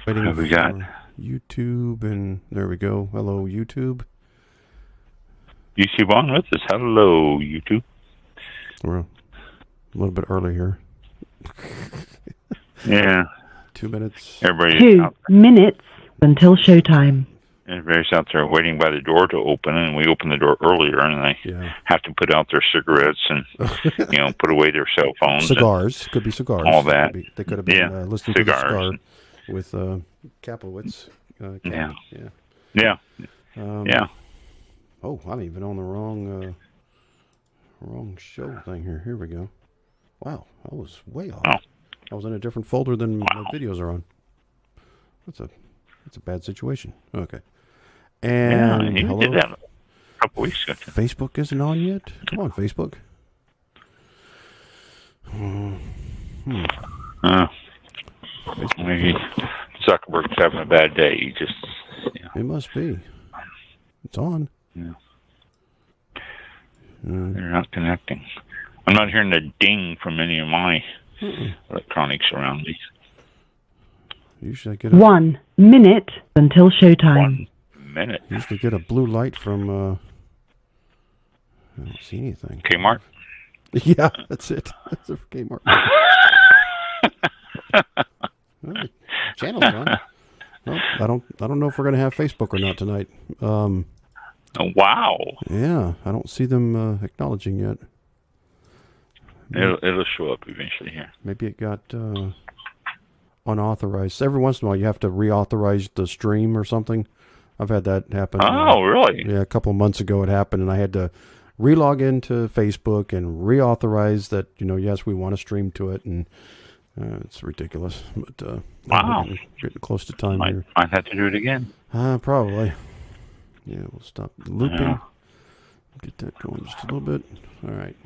Waiting Have we got YouTube, and there we go. Hello, YouTube. YouTube on with us? Hello, YouTube. We're a little bit early here. Yeah. 2 minutes. Everybody's 2 minutes until showtime. Everybody's out there waiting by the door to open, and we open the door earlier, and they have to put out their cigarettes and put away their cell phones. Cigars. Could be cigars. All that. They could have been listening cigars. to the cigar with Kaplowitz. Yeah. Oh, I'm even on the wrong show thing here. Here we go. Wow, I was way off. Oh. I was in a different folder than my videos are on. That's a bad situation. Okay. And you did that a couple weeks ago. Facebook isn't on yet? Come on, Facebook. Maybe Zuckerberg's having a bad day. He just. It must be. It's on. Yeah. They're not connecting. I'm not hearing the ding from any of my electronics around me. Usually I get 1 minute until showtime. 1 minute. Usually get a blue light from. I don't see anything. Kmart. Yeah, that's it. That's a Kmart. Well, channel's on. Well, I don't know if we're gonna have Facebook or not tonight. Oh, wow. Yeah, I don't see them acknowledging yet. It'll show up eventually here. Maybe it got unauthorized. Every once in a while, you have to reauthorize the stream or something. I've had that happen. Oh, really? Yeah, a couple of months ago it happened, and I had to relog into Facebook and reauthorize that. Yes, we want to stream to it, and it's ridiculous. But wow, getting close to time here. Might have to do it again. Probably. Yeah, we'll stop looping. Yeah. Get that going just a little bit. All right.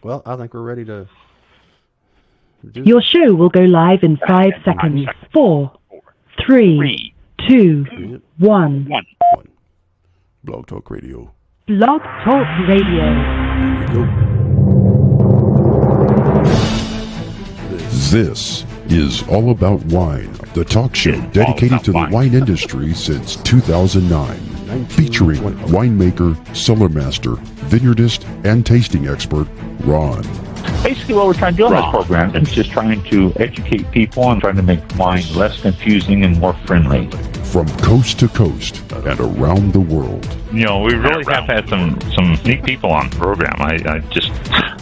Well, I think we're ready to. Your show will go live in 5 seconds. 4, 3, 2, 1. Blog Talk Radio. Blog Talk Radio. Here we go. This is All About Wine, the talk show dedicated to the wine industry since 2009. Featuring winemaker, cellar master, vineyardist, and tasting expert, Ron. Basically, what we're trying to do on this program is just trying to educate people and trying to make wine less confusing and more friendly. From coast to coast and around the world. We really have had some neat people on the program.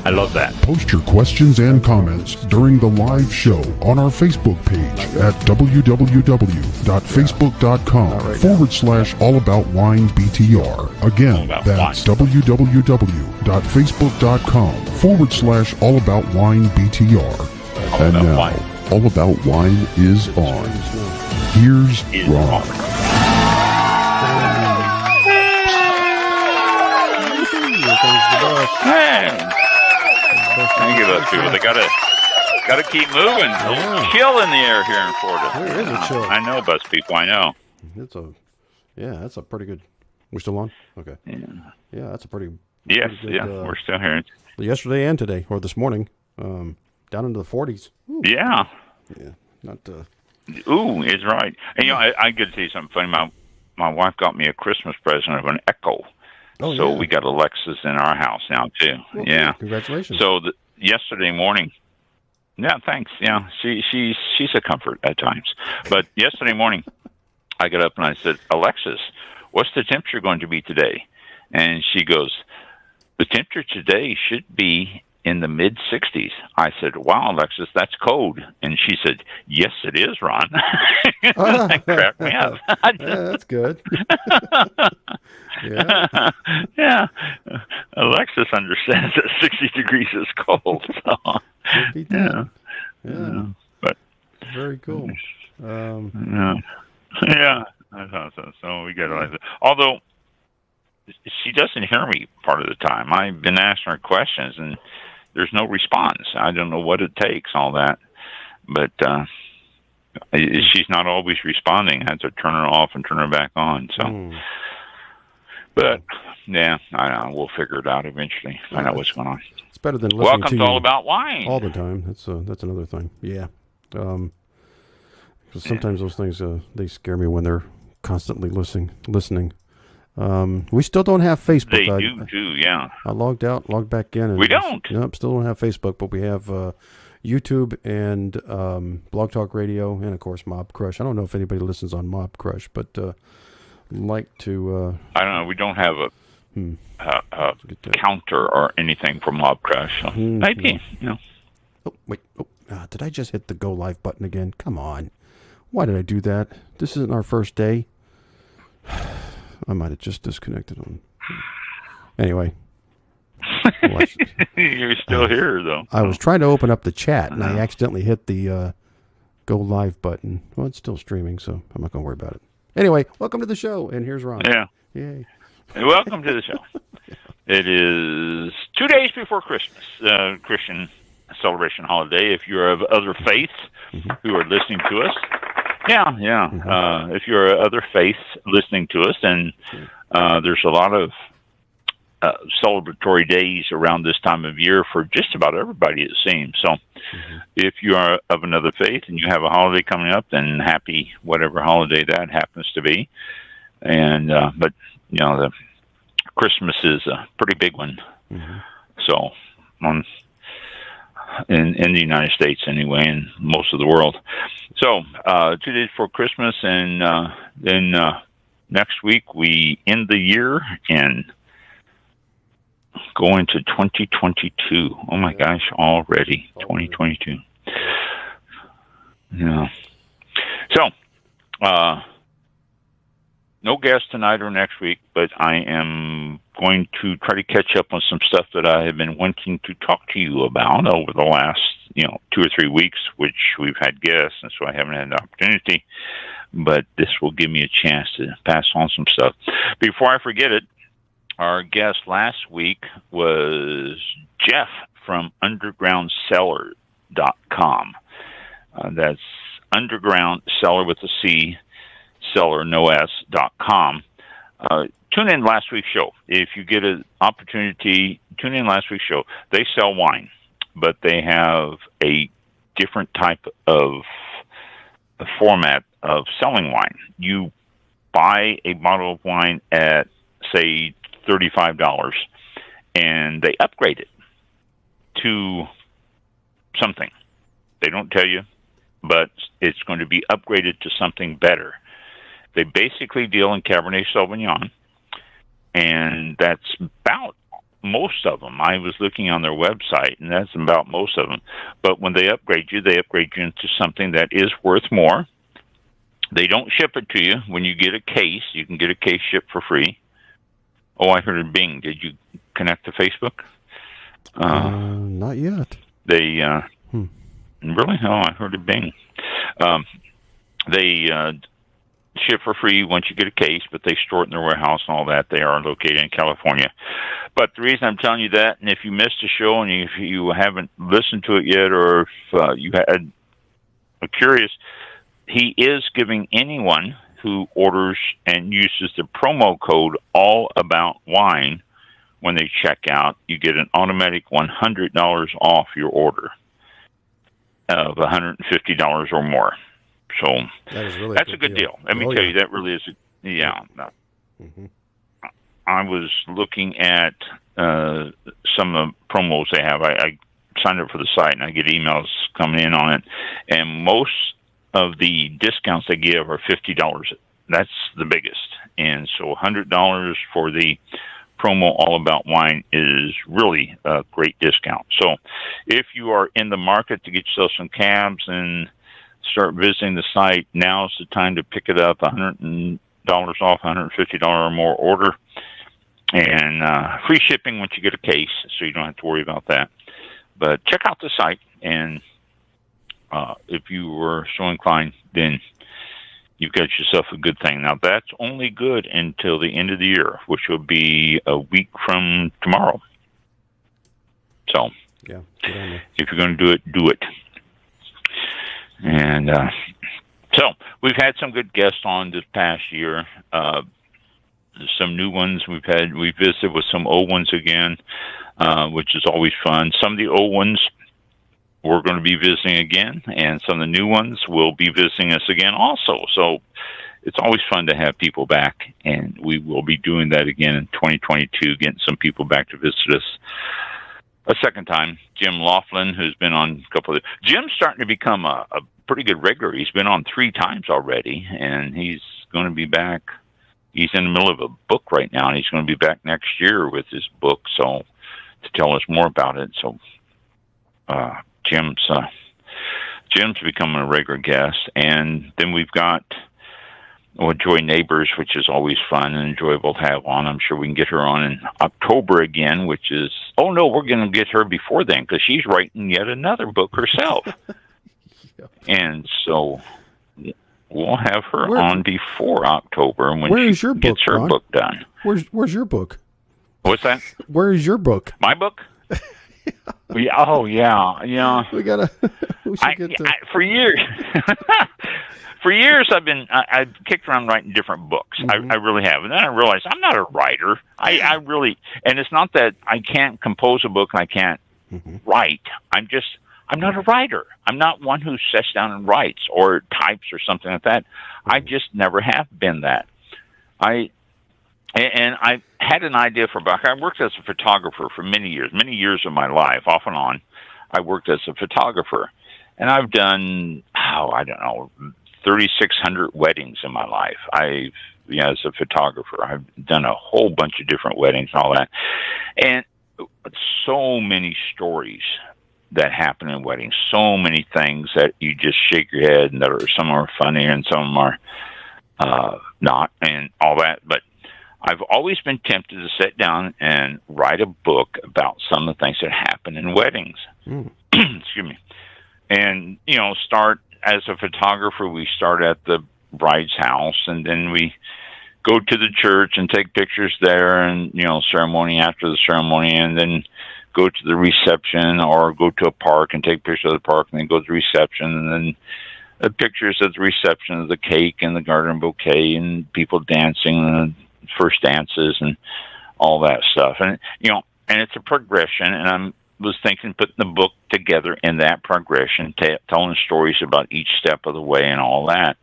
I love that. Post your questions and comments during the live show on our Facebook page at www.facebook.com/allaboutwinebtr. Again, that's www.facebook.com/allaboutwinebtr. And now, All About Wine is on. Here's Ron. Thank you, those people. They gotta keep moving. A little chill in the air here in Florida. There is a chill. I know, bus people. I know. That's a pretty good. We're still on? Okay. Yeah, that's a pretty. Yes. Pretty good, we're still here. Yesterday and today, or this morning, down into the 40s. Ooh. Yeah. Yeah. Not. Ooh, it's right. And I could see something funny. My wife got me a Christmas present of an Echo. Oh, so yeah. we got Alexas in our house now too. Well, yeah. Congratulations. So yesterday morning. Yeah, thanks. Yeah, she's a comfort at times. But yesterday morning, I got up and I said, Alexis, what's the temperature going to be today? And she goes, the temperature today should be in the mid-60s. I said, wow, Alexis, that's cold. And she said, yes, it is, Ron. That cracked me up. Yeah, that's good. Yeah. Alexis understands that 60 degrees is cold. So. Yeah. But very cool. Yeah, I thought so. So we got it. Although she doesn't hear me part of the time. I've been asking her questions, and there's no response. I don't know what it takes, all that. But she's not always responding. I have to turn her off and turn her back on. So, But, yeah, I know. We'll figure it out eventually. Find out what's going on. It's better than listening Welcome to All About Wine. All the time. That's another thing. Yeah. Because sometimes those things, they scare me when they're constantly listening. We still don't have Facebook. They do too, yeah. I logged out, logged back in. And we don't. Nope, still don't have Facebook, but we have YouTube and Blog Talk Radio, and of course Mob Crush. I don't know if anybody listens on Mob Crush, but like to. I don't know. We don't have a counter or anything for Mob Crush. So maybe, Oh, wait. Oh, did I just hit the go live button again? Come on. Why did I do that? This isn't our first day. I might have just disconnected them. Anyway. You're still here, though. I was trying to open up the chat, and I accidentally hit the go live button. Well, it's still streaming, so I'm not going to worry about it. Anyway, welcome to the show, and here's Ron. Yeah. Yay. Welcome to the show. It is 2 days before Christmas, Christian celebration holiday. If you're of other faiths who are listening to us, if you're of other faiths listening to us, then there's a lot of celebratory days around this time of year for just about everybody, it seems. So if you are of another faith and you have a holiday coming up, then happy whatever holiday that happens to be. And but the Christmas is a pretty big one. So in the United States anyway, and most of the world. So 2 days before Christmas, and then next week we end the year and go into 2022. Oh my gosh, already 2022. Yeah. So no guest tonight or next week, but I am going to try to catch up on some stuff that I have been wanting to talk to you about over the last, 2 or 3 weeks, which we've had guests, and so I haven't had the opportunity. But this will give me a chance to pass on some stuff. Before I forget it, our guest last week was Jeff from UndergroundCellar.com. That's Underground Cellar with a C, Cellar, no S.com. Tune in last week's show. If you get an opportunity, tune in last week's show. They sell wine, but they have a different type of format of selling wine. You buy a bottle of wine at, say, $35, and they upgrade it to something. They don't tell you, but it's going to be upgraded to something better. They basically deal in Cabernet Sauvignon, and that's about most of them. I was looking on their website, and that's about most of them. But when they upgrade you into something that is worth more. They don't ship it to you. When you get a case, you can get a case shipped for free. Oh, I heard a bing. Did you connect to Facebook? Not yet. They really? Oh, I heard a bing. They ship for free once you get a case, but they store it in their warehouse and all that. They are located in California. But the reason I'm telling you that, and if you missed a show and if you haven't listened to it yet, or if you had a curious, he is giving anyone who orders and uses the promo code All About Wine when they check out, you get an automatic $100 off your order of $150 or more. So that's a good deal. Let me tell you, that really is I was looking at some of the promos they have. I signed up for the site, and I get emails coming in on it. And most of the discounts they give are $50. That's the biggest. And so $100 for the promo All About Wine is really a great discount. So if you are in the market to get yourself some cabs and start visiting the site, now's the time to pick it up. $100 off, $150 or more order, and free shipping once you get a case, so you don't have to worry about that. But check out the site, and if you were so inclined, then you've got yourself a good thing. Now, that's only good until the end of the year, which will be a week from tomorrow. So, yeah, if you're going to do it, do it. And so we've had some good guests on this past year. Some new ones we visited with some old ones again, which is always fun. Some of the old ones we're going to be visiting again, and some of the new ones will be visiting us again also. So it's always fun to have people back, and we will be doing that again in 2022, getting some people back to visit us a second time. Jim Laughlin, who's been on a couple of... Jim's starting to become a pretty good regular. He's been on 3 times already, and he's going to be back. He's in the middle of a book right now, and he's going to be back next year with his book, so to tell us more about it. So Jim's becoming a regular guest. And then we've got Joy Neighbors, which is always fun and enjoyable to have on. I'm sure we can get her on in October again, which is... Oh, no, we're going to get her before then, because she's writing yet another book herself. Yep. And so we'll have her on before October when she gets her book done. Where's your book? What's that? Where is your book? My book? Oh, yeah. We gotta... for years... For years, I've kicked around writing different books. Mm-hmm. I really have. And then I realized I'm not a writer. I really, and it's not that I can't compose a book and I can't write. I'm not a writer. I'm not one who sits down and writes or types or something like that. I just never have been that. I had an idea for a book. I worked as a photographer for many years of my life, off and on. I worked as a photographer, and I've done, 3,600 weddings in my life. As a photographer, I've done a whole bunch of different weddings and all that. And so many stories that happen in weddings, so many things that you just shake your head, and some are funny and some are not, and all that. But I've always been tempted to sit down and write a book about some of the things that happen in weddings. Excuse me. And, start as a photographer, we start at the bride's house, and then we go to the church and take pictures there, and, ceremony after the ceremony, and then go to the reception or go to a park and take pictures of the park, and then go to the reception, and then the pictures at the reception of the cake and the garden bouquet and people dancing and the first dances and all that stuff. And, and it's a progression, and was thinking putting the book together in that progression, telling stories about each step of the way and all that.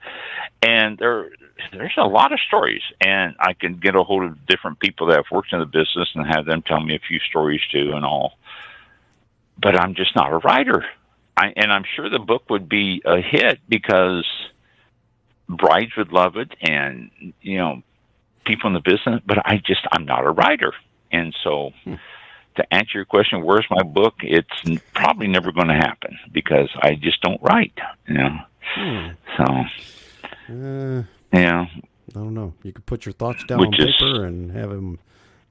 And there's a lot of stories, and I can get a hold of different people that have worked in the business and have them tell me a few stories too and all. But I'm just not a writer. And I'm sure the book would be a hit because brides would love it and, people in the business, but I'm not a writer. And so... To answer your question, where's my book? It's probably never going to happen because I just don't write, So, I don't know. You could put your thoughts down on paper and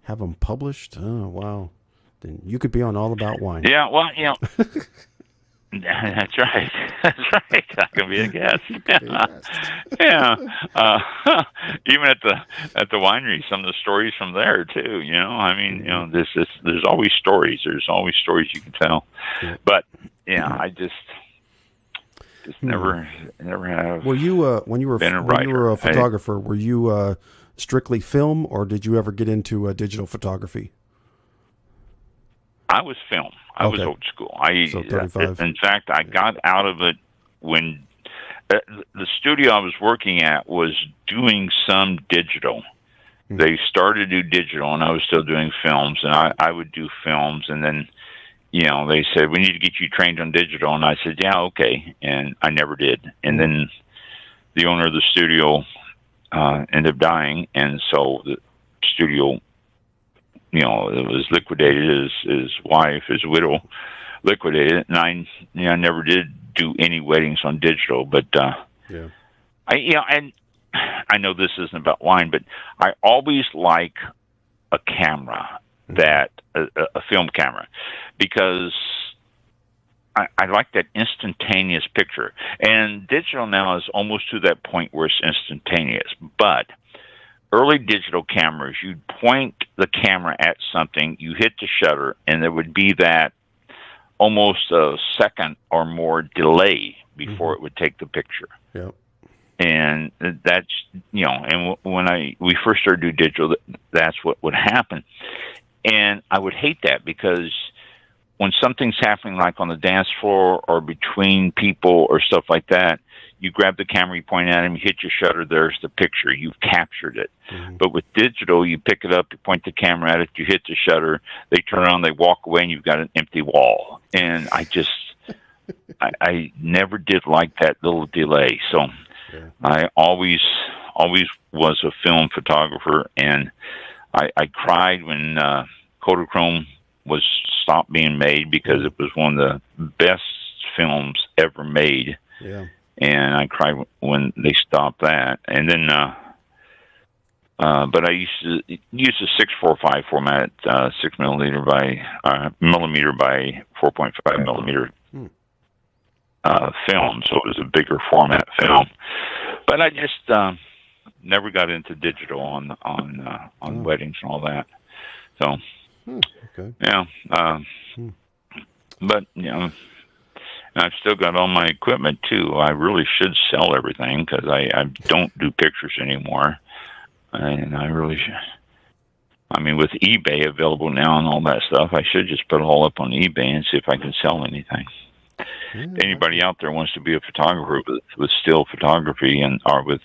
have them published. Oh, wow. Then you could be on All About Wine. Yeah, well, that's right. That's right. I can be a guest. Yeah. Even at the winery, some of the stories from there too. There's always stories. There's always stories you can tell. Yeah. But I just never have. Were you when you were a photographer? Were you strictly film, or did you ever get into digital photography? I was film. I was old school. So 35. In fact, I got out of it when the studio I was working at was doing some digital. They started to do digital, and I was still doing films, and I would do films, and then, they said, we need to get you trained on digital, and I said, yeah, okay, and I never did. And then the owner of the studio ended up dying, and so the studio... it was liquidated. His wife, his widow, liquidated it, and I never did do any weddings on digital. But and I know this isn't about wine, but I always like a camera that a film camera because I like that instantaneous picture. And digital now is almost to that point where it's instantaneous, but early digital cameras, you'd point the camera at something, you hit the shutter, and there would be that almost a second or more delay before it would take the picture. Yep. And that's, and when we first started doing digital, that's what would happen. And I would hate that because when something's happening, like on the dance floor or between people or stuff like that, you grab the camera, you point at him, you hit your shutter, there's the picture. You've captured it. Mm-hmm. But with digital, you pick it up, you point the camera at it, you hit the shutter, they turn around, they walk away, and you've got an empty wall. And I never did like that little delay. So I always was a film photographer, and I cried when Kodachrome was stopped being made, because it was one of the best films ever made. Yeah. And I cried when they stopped that. And then, but I used to use a 645 format, 6 millimeter by 4.5 millimeter film. So it was a bigger format film. But I just never got into digital on weddings and all that. So. Okay. Yeah. But, I've still got all my equipment, too. I really should sell everything, because I don't do pictures anymore. And I really should. I mean, with eBay available now and all that stuff, I should just put it all up on eBay and see if I can sell anything. Anybody out there wants to be a photographer with still photography or with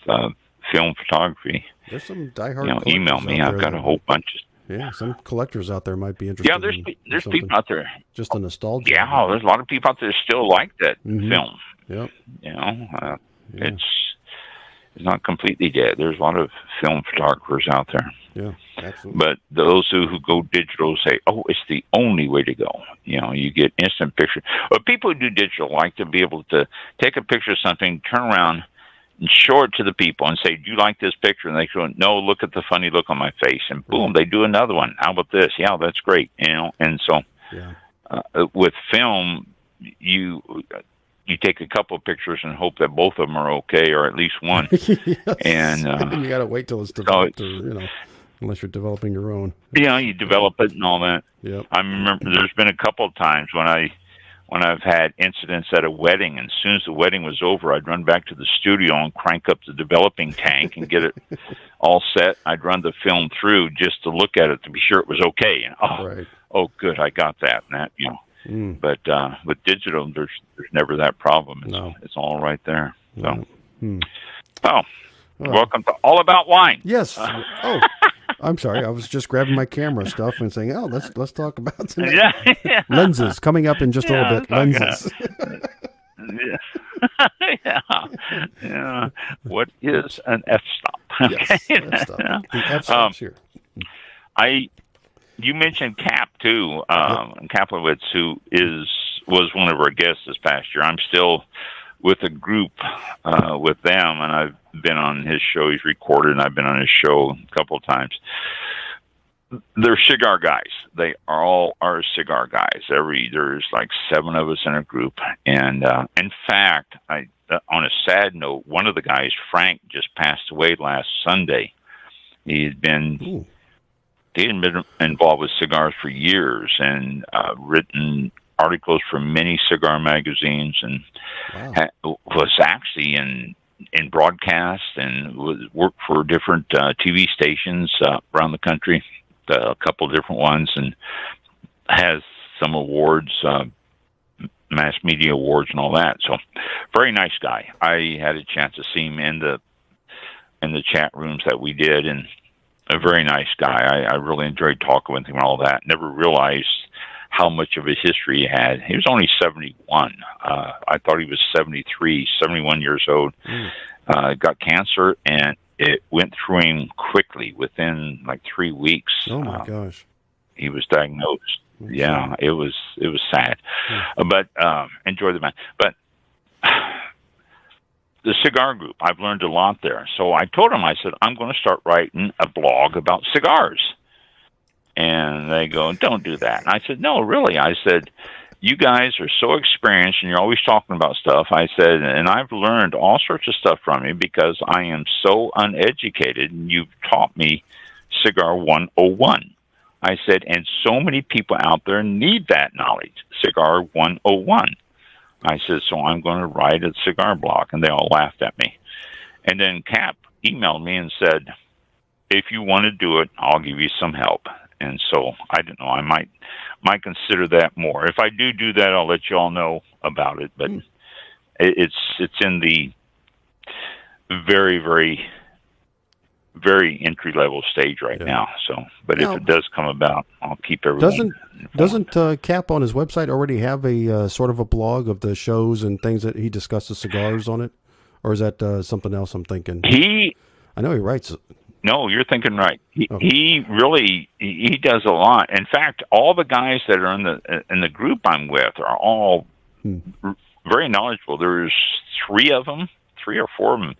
film photography, there's some diehard email me. I've got a whole bunch of. Yeah, some collectors out there might be interested. Yeah, there's people out there. Just a nostalgia. Yeah, there's a lot of people out there that still like that film. Yep. It's not completely dead. There's a lot of film photographers out there. Yeah, absolutely. But those who go digital say, "Oh, it's the only way to go." You get instant picture. But people who do digital like to be able to take a picture of something, turn around, and show it to the people and say, "Do you like this picture?" And they go, "No, look at the funny look on my face." And boom, they do another one. How about this? Yeah, that's great. And so with film, you take a couple of pictures and hope that both of them are okay, or at least one. And you got to wait till it's developed, unless you're developing your own. Yeah, you develop it and all that. Yep. I remember there's been a couple of times when I've had incidents at a wedding, and as soon as the wedding was over, I'd run back to the studio and crank up the developing tank and get it all set. I'd run the film through just to look at it to be sure it was okay. And oh, good, I got that. And that, But with digital, there's never that problem. It's all right there. So, welcome to All About Wine. Yes. I'm sorry. I was just grabbing my camera stuff and saying, "Oh, let's talk about some lenses coming up in just a little bit." Lenses. What is an f-stop? Yes, f-stop. The f-stop's here. You mentioned Cap too, Kaplowitz, who was one of our guests this past year. I'm still with a group with them, and I've been on his show. He's recorded, and I've been on his show a couple of times. They're cigar guys. They all are cigar guys. There's like 7 of us in a group, and in fact, on a sad note, one of the guys, Frank, just passed away last Sunday. He'd been involved with cigars for years and written articles for many cigar magazines, and was actually in broadcast and worked for different TV stations around the country, a couple of different ones, and has some awards, mass media awards and all that. So very nice guy. I had a chance to see him in the chat rooms that we did, and a very nice guy. I really enjoyed talking with him and all that. Never realized how much of a history he had. He was only 71. I thought he was 73, 71 years old. Got cancer, and it went through him quickly. Within like 3 weeks. Oh my gosh. He was diagnosed. Yeah, it was sad. But enjoy the man. But the cigar group, I've learned a lot there. So I told him, I said, I'm going to start writing a blog about cigars. And they go, don't do that. And I said, no, really. I said, you guys are so experienced and you're always talking about stuff. I said, and I've learned all sorts of stuff from you because I am so uneducated, and you've taught me Cigar 101. I said, and so many people out there need that knowledge, Cigar 101. I said, so I'm going to write a cigar blog. And they all laughed at me. And then Cap emailed me and said, if you want to do it, I'll give you some help. And so I don't know, I might might consider that more. If I do that, I'll let you all know about it. But it's in the very, very, very entry level stage right now. So, but if it does come about, I'll keep everyone. Doesn't Cap on his website already have a sort of a blog of the shows and things that he discusses cigars on it, or is that something else I'm thinking? I know he writes. No, you're thinking right. He really does a lot. In fact, all the guys that are in the group I'm with are all very knowledgeable. There's 3 or 4 of them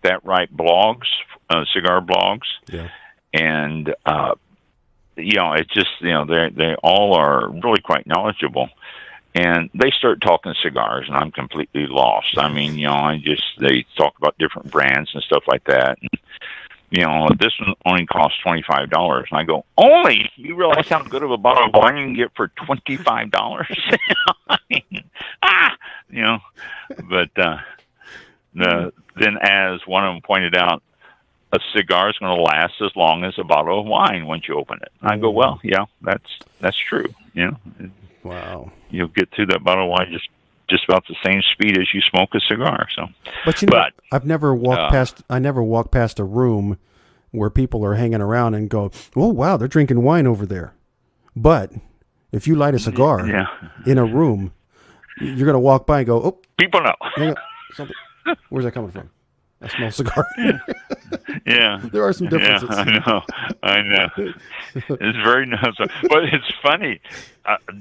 that write blogs, cigar blogs. Yeah. And it's just they all are really quite knowledgeable. And they start talking cigars, and I'm completely lost. I mean, they talk about different brands and stuff like that. And, this one only costs $25. And I go, only? You realize how good of a bottle of wine you can get for $25? I mean, but then as one of them pointed out, a cigar is going to last as long as a bottle of wine once you open it. I go, well, yeah, that's true. Wow. You'll get through that bottle of wine just about the same speed as you smoke a cigar. So, but I've never walked past. I never walked past a room where people are hanging around and go, "Oh, wow, they're drinking wine over there." But if you light a cigar in a room, you're going to walk by and go, "Oh, people know." Where's that coming from? I smell cigar. Yeah, there are some differences. Yeah, I know. It's very nice, but it's funny.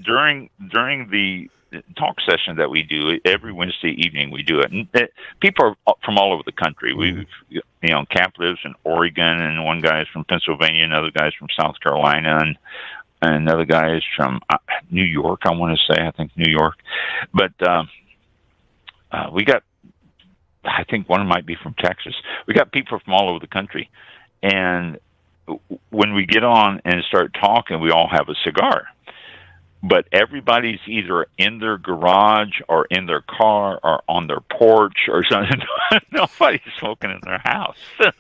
During the talk session that we do every Wednesday evening, we do it. And people are from all over the country. Cap lives in Oregon, and one guy is from Pennsylvania, another guy's from South Carolina, and another guy is from New York. I want to say, I think New York, but we got. I think one might be from Texas. We got people from all over the country, and when we get on and start talking, we all have a cigar. But everybody's either in their garage or in their car or on their porch or something. Nobody's smoking in their house. So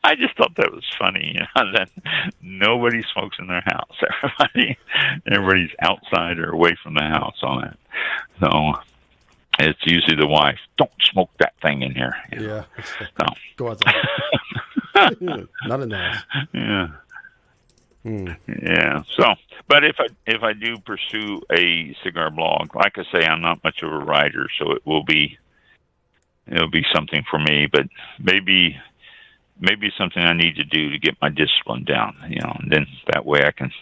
I just thought that was funny, that nobody smokes in their house. Everybody's outside or away from the house on that. So it's usually the wife. Don't smoke that thing in here. Yeah. So. Go outside. Not in the house. Yeah. Yeah. So, but if I do pursue a cigar blog, like I say, I'm not much of a writer, so it'll be something for me. But maybe something I need to do to get my discipline down. And then that way I can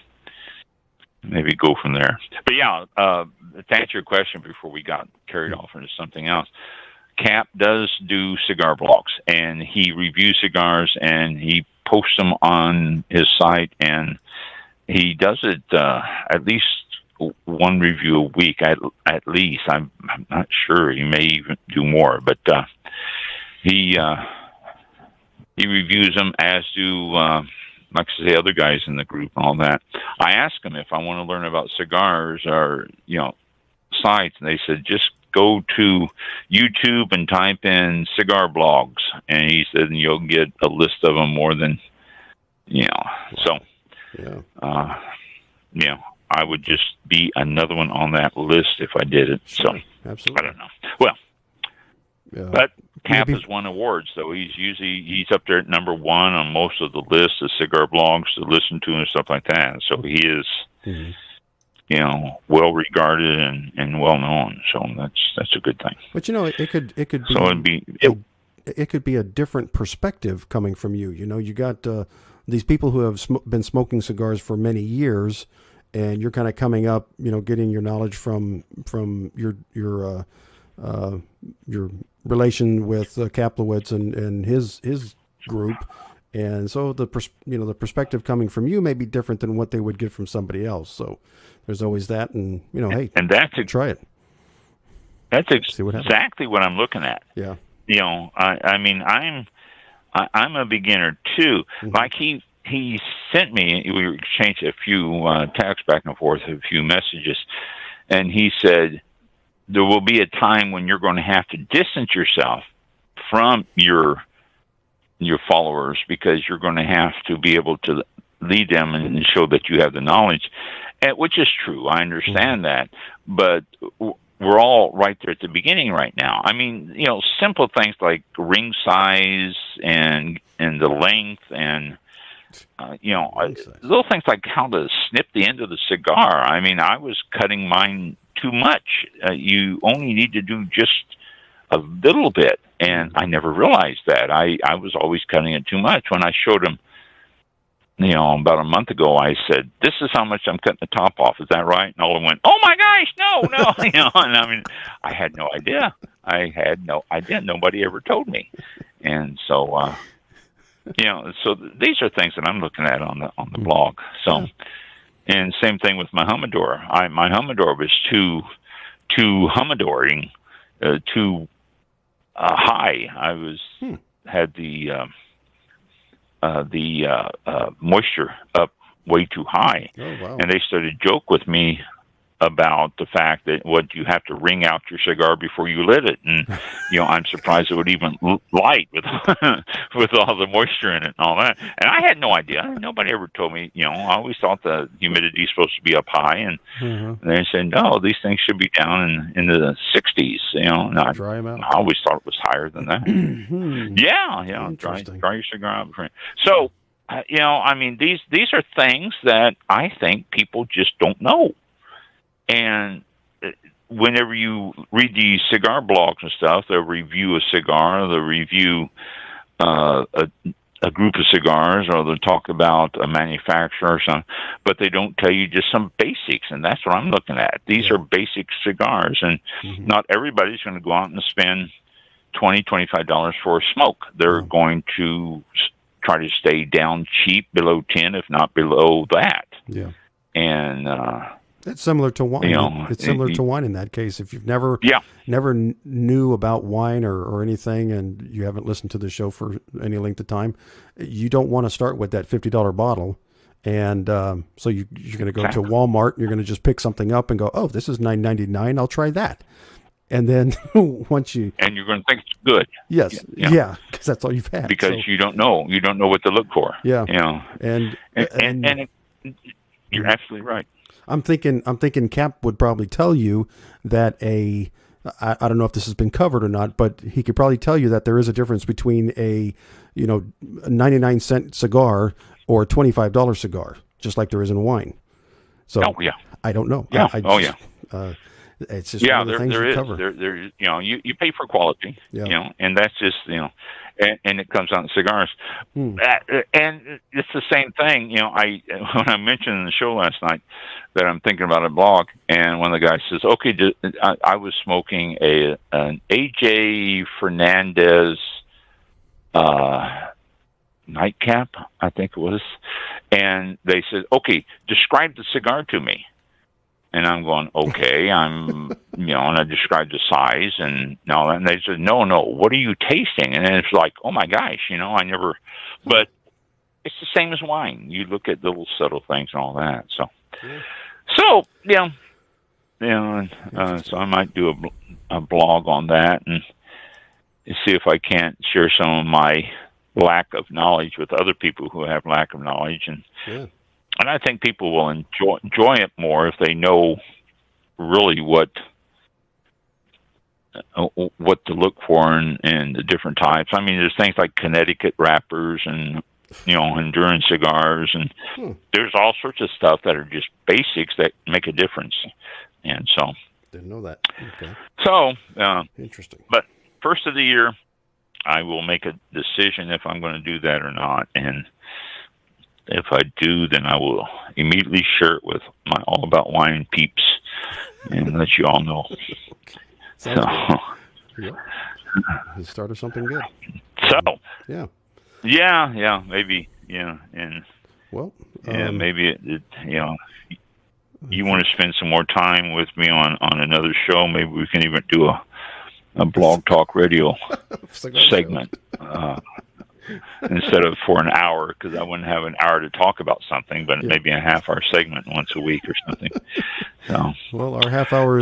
maybe go from there. But yeah, to answer your question before we got carried off into something else, Cap does do cigar blogs, and he reviews cigars, and he posts them on his site, and he does it at least one review a week, at least. I'm not sure. He may even do more, but he reviews them, as do like I say, other guys in the group and all that. I asked him if I want to learn about cigars or sites, and they said just go to YouTube and type in cigar blogs, and he said you'll get a list of them more than So, I would just be another one on that list if I did it. Sure. So, absolutely. I don't know. Well, but Cap has won awards, so he's up there at number 1 on most of the lists of cigar blogs to listen to and stuff like that. So he is. Mm-hmm. Well regarded and well known, so that's a good thing. But it could be so it could be a different perspective coming from you. You got these people who have been smoking cigars for many years, and you're kind of coming up, getting your knowledge from your relation with Kaplowitz and his group. And so the perspective coming from you may be different than what they would get from somebody else. So there's always that, and hey, and that's try it. That's exactly what I'm looking at. Yeah. I mean, I'm a beginner too. Mm-hmm. Like he sent me, we exchanged a few texts back and forth, a few messages, and he said there will be a time when you're going to have to distance yourself from your followers, because you're going to have to be able to lead them and show that you have the knowledge. which is true. I understand that, but we're all right there at the beginning right now. I mean, simple things like ring size and the length and little things like how to snip the end of the cigar. I mean, I was cutting mine too much. You only need to do just a little bit, and I never realized that. I was always cutting it too much. When I showed him, about a month ago, I said, "This is how much I'm cutting the top off. Is that right?" And all of them went, "Oh my gosh, no!" And I mean, I had no idea. Nobody ever told me, and so so these are things that I'm looking at on the blog. So, and same thing with my humidor. My humidor was too humidoring, too high. I had the moisture up way too high. Oh, wow. And they started to joke with me about the fact that you have to wring out your cigar before you lit it, and I'm surprised it would even light with with all the moisture in it and all that. And I had no idea. Nobody ever told me. I always thought the humidity is supposed to be up high, and they said no, these things should be down in the 60s. And dry them out. I always thought it was higher than that. Dry your cigar out. So I mean, these are things that I think people just don't know. And whenever you read these cigar blogs and stuff, they'll review a cigar, they'll review a group of cigars, or they'll talk about a manufacturer or something, but they don't tell you just some basics, and that's what I'm looking at. These are basic cigars, and not everybody's going to go out and spend $20, $25 for a smoke. They're going to try to stay down cheap, below 10, if not below that. Yeah. And it's similar to wine. It's similar to wine in that case. If you've never knew about wine or anything, and you haven't listened to the show for any length of time, you don't want to start with that $50 bottle. And so you're going to go to Walmart, and you're going to just pick something up and go, "Oh, this is $9.99. I'll try that." And then once you're going to think it's good. Yes, because that's all you've had. Because you don't know what to look for. Yeah, and you're absolutely right. I'm thinking Cap would probably tell you that I don't know if this has been covered or not, but he could probably tell you that there is a difference between a 99-cent cigar or a $25 cigar, just like there is in wine. So I don't know. Yeah. It's just one of the things there you is. cover. You pay for quality, and that's just, and it comes out in cigars. And it's the same thing, when I mentioned in the show last night that I'm thinking about a blog, and one of the guys says, okay, I was smoking an AJ Fernandez nightcap, I think it was, and they said, okay, describe the cigar to me. And I'm going, okay, and I described the size and all that. And they said, no, what are you tasting? And then it's like, oh my gosh, I never, but it's the same as wine. You look at little subtle things and all that. So so I might do a blog on that and see if I can't share some of my lack of knowledge with other people who have lack of knowledge. And I think people will enjoy it more if they know really what to look for in the different types. I mean, there's things like Connecticut wrappers and endurance cigars, and there's all sorts of stuff that are just basics that make a difference. And so didn't know that. Okay. So interesting. But first of the year, I will make a decision if I'm going to do that or not, and if I do, then I will immediately share it with my All About Wine peeps and let you all know. Sounds good. Yep. You started something good. So, maybe, and maybe you want to spend some more time with me on another show. Maybe we can even do a blog talk radio segment. instead of for an hour, because I wouldn't have an hour to talk about something, but maybe a half-hour segment once a week or something. So, well, our half hour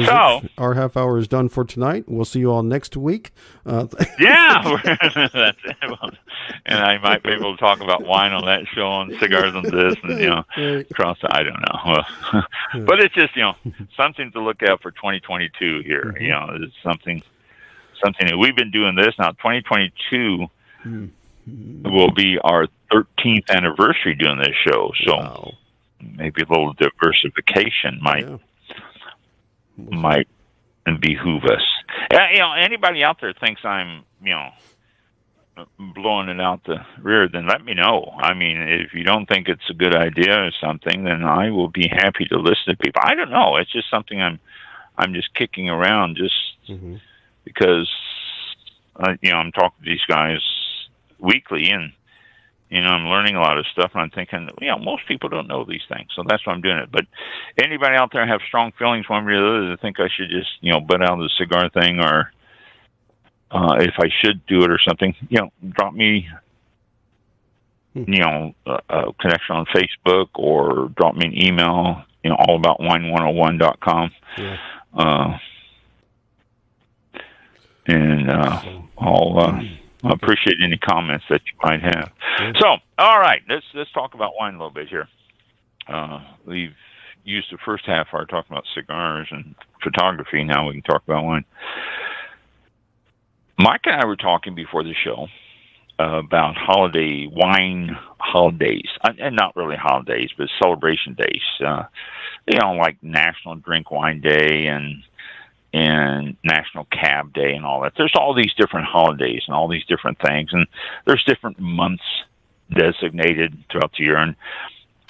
is done for tonight. We'll see you all next week. Yeah, that's it. And I might be able to talk about wine on that show, on cigars on this, and across. I don't know, but it's just something to look at for 2022 here. Mm-hmm. It's something that we've been doing this now. 2022 will be our 13th anniversary doing this show, so maybe a little diversification might behoove us. Anybody out there thinks I'm blowing it out the rear, then let me know. I mean, if you don't think it's a good idea or something, then I will be happy to listen to people. I don't know. It's just something I'm just kicking around because I'm talking to these guys weekly, and I'm learning a lot of stuff, and I'm thinking, most people don't know these things, so that's why I'm doing it. But anybody out there have strong feelings one way or the other, to think I should just butt out of the cigar thing, or if I should do it or something, drop me a connection on Facebook, or drop me an email, allaboutwine101.com. And I'll appreciate any comments that you might have. So, all right, let's talk about wine a little bit here. We've used the first half hour talking about cigars and photography. Now we can talk about wine. Mike and I were talking before the show about wine holidays, and not really holidays, but celebration days. Like National Drink Wine Day and National Cab Day and all that. There's all these different holidays and all these different things, and there's different months designated throughout the year. And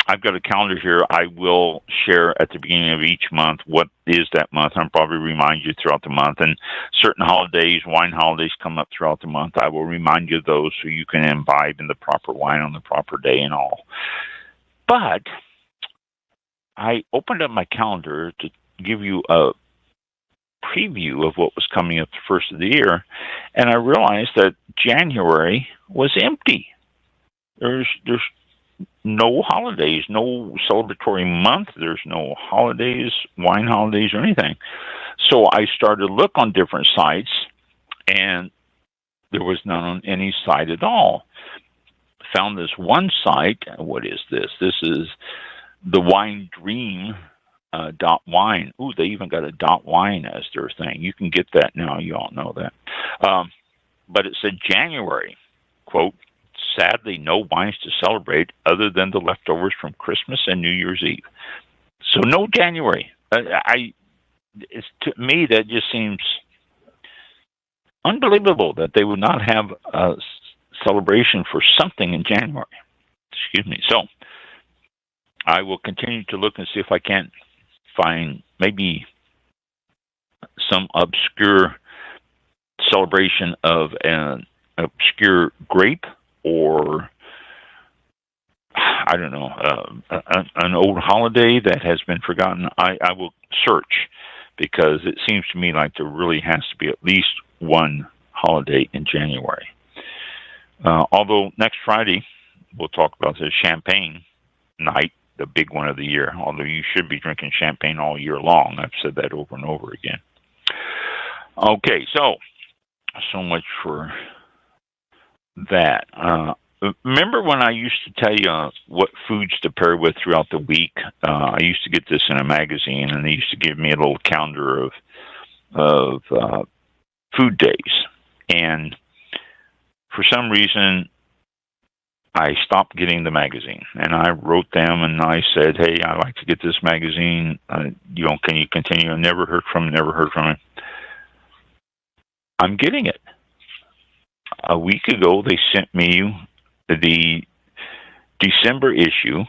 I've got a calendar here. I will share at the beginning of each month what is that month. I'll probably remind you throughout the month. And certain holidays, wine holidays, come up throughout the month. I will remind you of those so you can imbibe in the proper wine on the proper day and all. But I opened up my calendar to give you a preview of what was coming up the first of the year, and I realized that January was empty. There's no holidays, no celebratory month. There's no holidays, wine holidays, or anything. So I started to look on different sites, and there was none on any site at all. Found this one site. What is this? This is the Wine Dream .wine. Ooh, they even got a .wine as their thing. You can get that now. You all know that. But it said January, quote, sadly, no wines to celebrate other than the leftovers from Christmas and New Year's Eve. So no January. To me, that just seems unbelievable that they would not have a celebration for something in January. Excuse me. So I will continue to look and see if I can't find maybe some obscure celebration of an obscure grape, or I don't know, an old holiday that has been forgotten. I will search, because it seems to me like there really has to be at least one holiday in January. Although next Friday we'll talk about the champagne night, the big one of the year, although you should be drinking champagne all year long. I've said that over and over again. Okay, so much for that. Remember when I used to tell you what foods to pair with throughout the week? I used to get this in a magazine, and they used to give me a little calendar of food days. And for some reason, I stopped getting the magazine, and I wrote them and I said, hey, I'd like to get this magazine. Can you continue? I never heard from him. I'm getting it. A week ago, they sent me the December issue,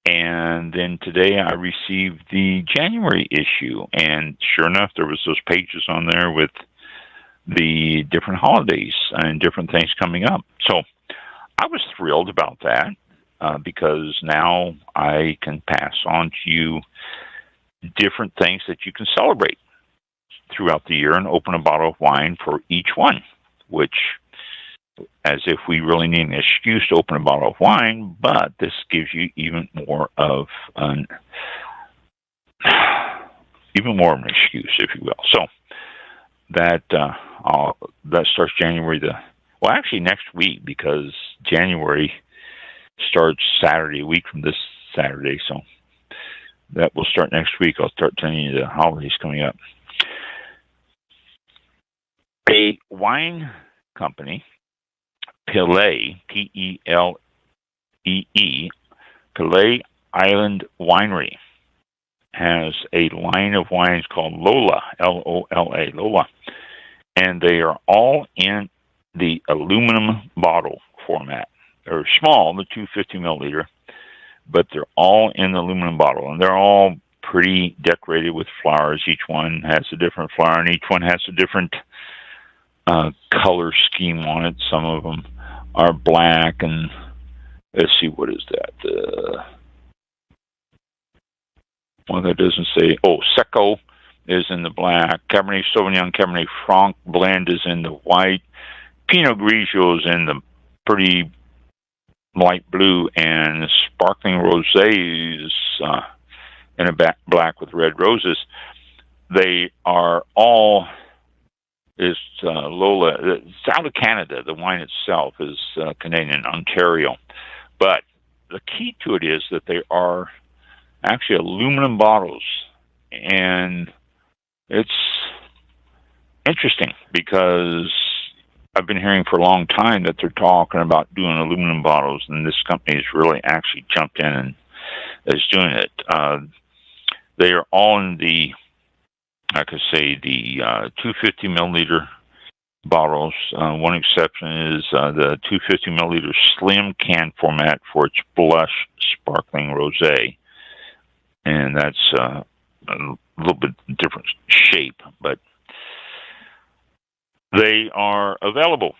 and then today I received the January issue, and sure enough, there was those pages on there with the different holidays and different things coming up. So I was thrilled about that, because now I can pass on to you different things that you can celebrate throughout the year and open a bottle of wine for each one, which as if we really need an excuse to open a bottle of wine, but this gives you even more of an excuse, if you will. So that starts January actually next week, because January starts Saturday, a week from this Saturday. So that will start next week. I'll start telling you the holidays coming up. A wine company, Pelé, P-E-L-E-E, Pelé Island Winery, has a line of wines called Lola, L-O-L-A, Lola. And they are all in the aluminum bottle format. They're small, the 250 milliliter, but they're all in the aluminum bottle. And they're all pretty decorated with flowers. Each one has a different flower, and each one has a different color scheme on it. Some of them are black, and let's see, what is that? One that doesn't say, Seco is in the black. Cabernet Sauvignon, Cabernet Franc blend is in the white. Pinot Grigio is in the pretty light blue, and sparkling rosé is in a black with red roses. They are all Lola. It's out of Canada. The wine itself is Canadian, Ontario. But the key to it is that they are actually aluminum bottles. And it's interesting because I've been hearing for a long time that they're talking about doing aluminum bottles, and this company has really actually jumped in and is doing it. They are all in the, I could say, the 250 milliliter bottles. One exception is the 250 milliliter slim can format for its blush sparkling rosé, and that's a little bit different shape, but they are available.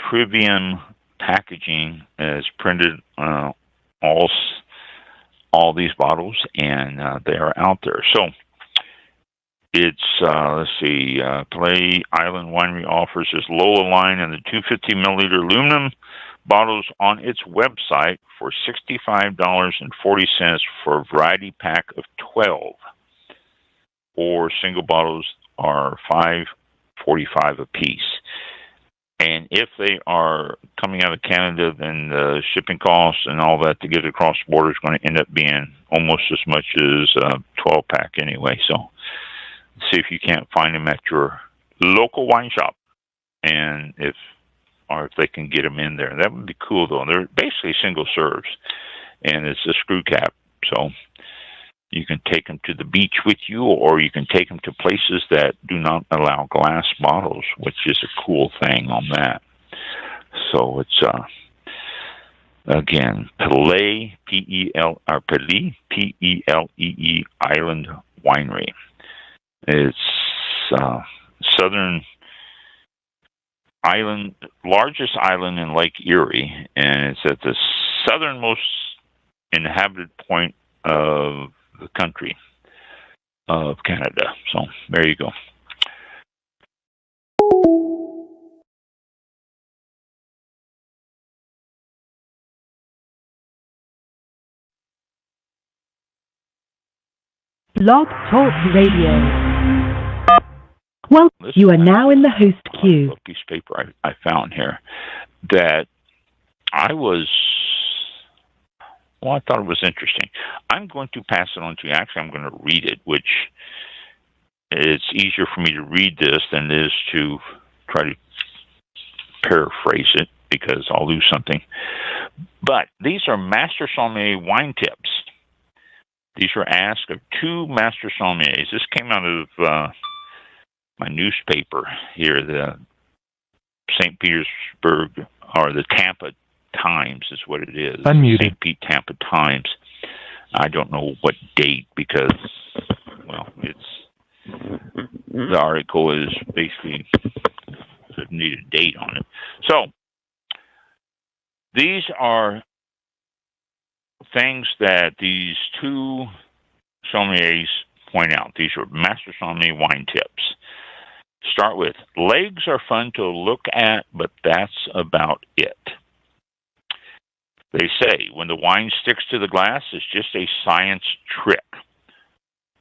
Trivium packaging is printed all these bottles, and they are out there. So it's, let's see, Pelé Island Winery offers this Lola line and the 250 milliliter aluminum bottles on its website for $65.40 for a variety pack of 12, or single bottles are $5.45 a piece. And if they are coming out of Canada, then the shipping costs and all that to get it across the border is going to end up being almost as much as a 12-pack anyway. So see if you can't find them at your local wine shop, and if they can get them in there. That would be cool, though. They're basically single serves, and it's a screw cap. So you can take them to the beach with you, or you can take them to places that do not allow glass bottles, which is a cool thing on that. So it's, again, Pelé, P-E-L-E-E Island Winery. It's southern island, largest island in Lake Erie, and it's at the southernmost inhabited point of the country of Canada. So there you go. Blog Talk Radio. Well, you are now in the host queue. A piece of paper I found here that I thought it was interesting. I'm going to pass it on to you. Actually, I'm going to read it, which it's easier for me to read this than it is to try to paraphrase it, because I'll lose something. But these are Master Sommelier wine tips. These were asked of two Master Sommeliers. This came out of my newspaper here, the St. Petersburg, or the Tampa Times is what it is. St. Pete Tampa Times. I don't know what date, because, well, the article is basically doesn't need a date on it. So these are things that these two sommeliers point out. These are Master Sommelier wine tips. Start with, legs are fun to look at, but that's about it. They say when the wine sticks to the glass, it's just a science trick.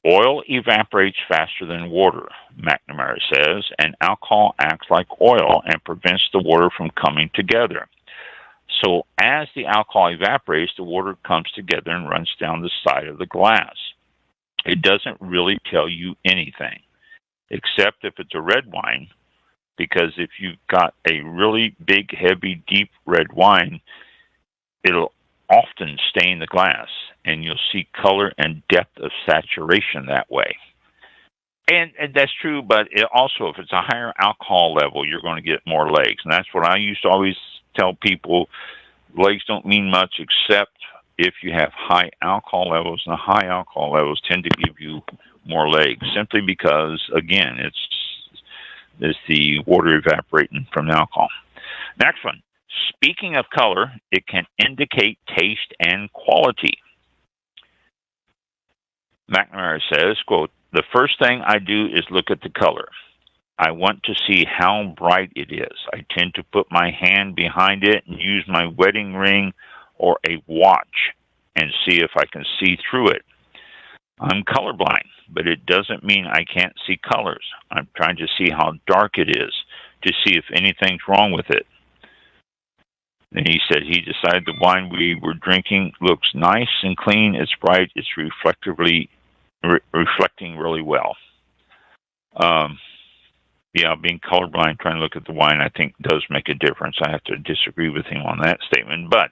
Oil evaporates faster than water, McNamara says, and alcohol acts like oil and prevents the water from coming together. So as the alcohol evaporates, the water comes together and runs down the side of the glass. It doesn't really tell you anything, except if it's a red wine, because if you've got a really big, heavy, deep red wine, it'll often stain the glass, and you'll see color and depth of saturation that way. And that's true, but also if it's a higher alcohol level, you're going to get more legs. And that's what I used to always tell people. Legs don't mean much except if you have high alcohol levels, and the high alcohol levels tend to give you more legs, simply because, again, it's the water evaporating from the alcohol. Next one. Speaking of color, it can indicate taste and quality. McNamara says, quote, the first thing I do is look at the color. I want to see how bright it is. I tend to put my hand behind it and use my wedding ring or a watch and see if I can see through it. I'm colorblind, but it doesn't mean I can't see colors. I'm trying to see how dark it is to see if anything's wrong with it. And he said he decided the wine we were drinking looks nice and clean. It's bright. It's reflecting really well. Being colorblind, trying to look at the wine, I think does make a difference. I have to disagree with him on that statement. But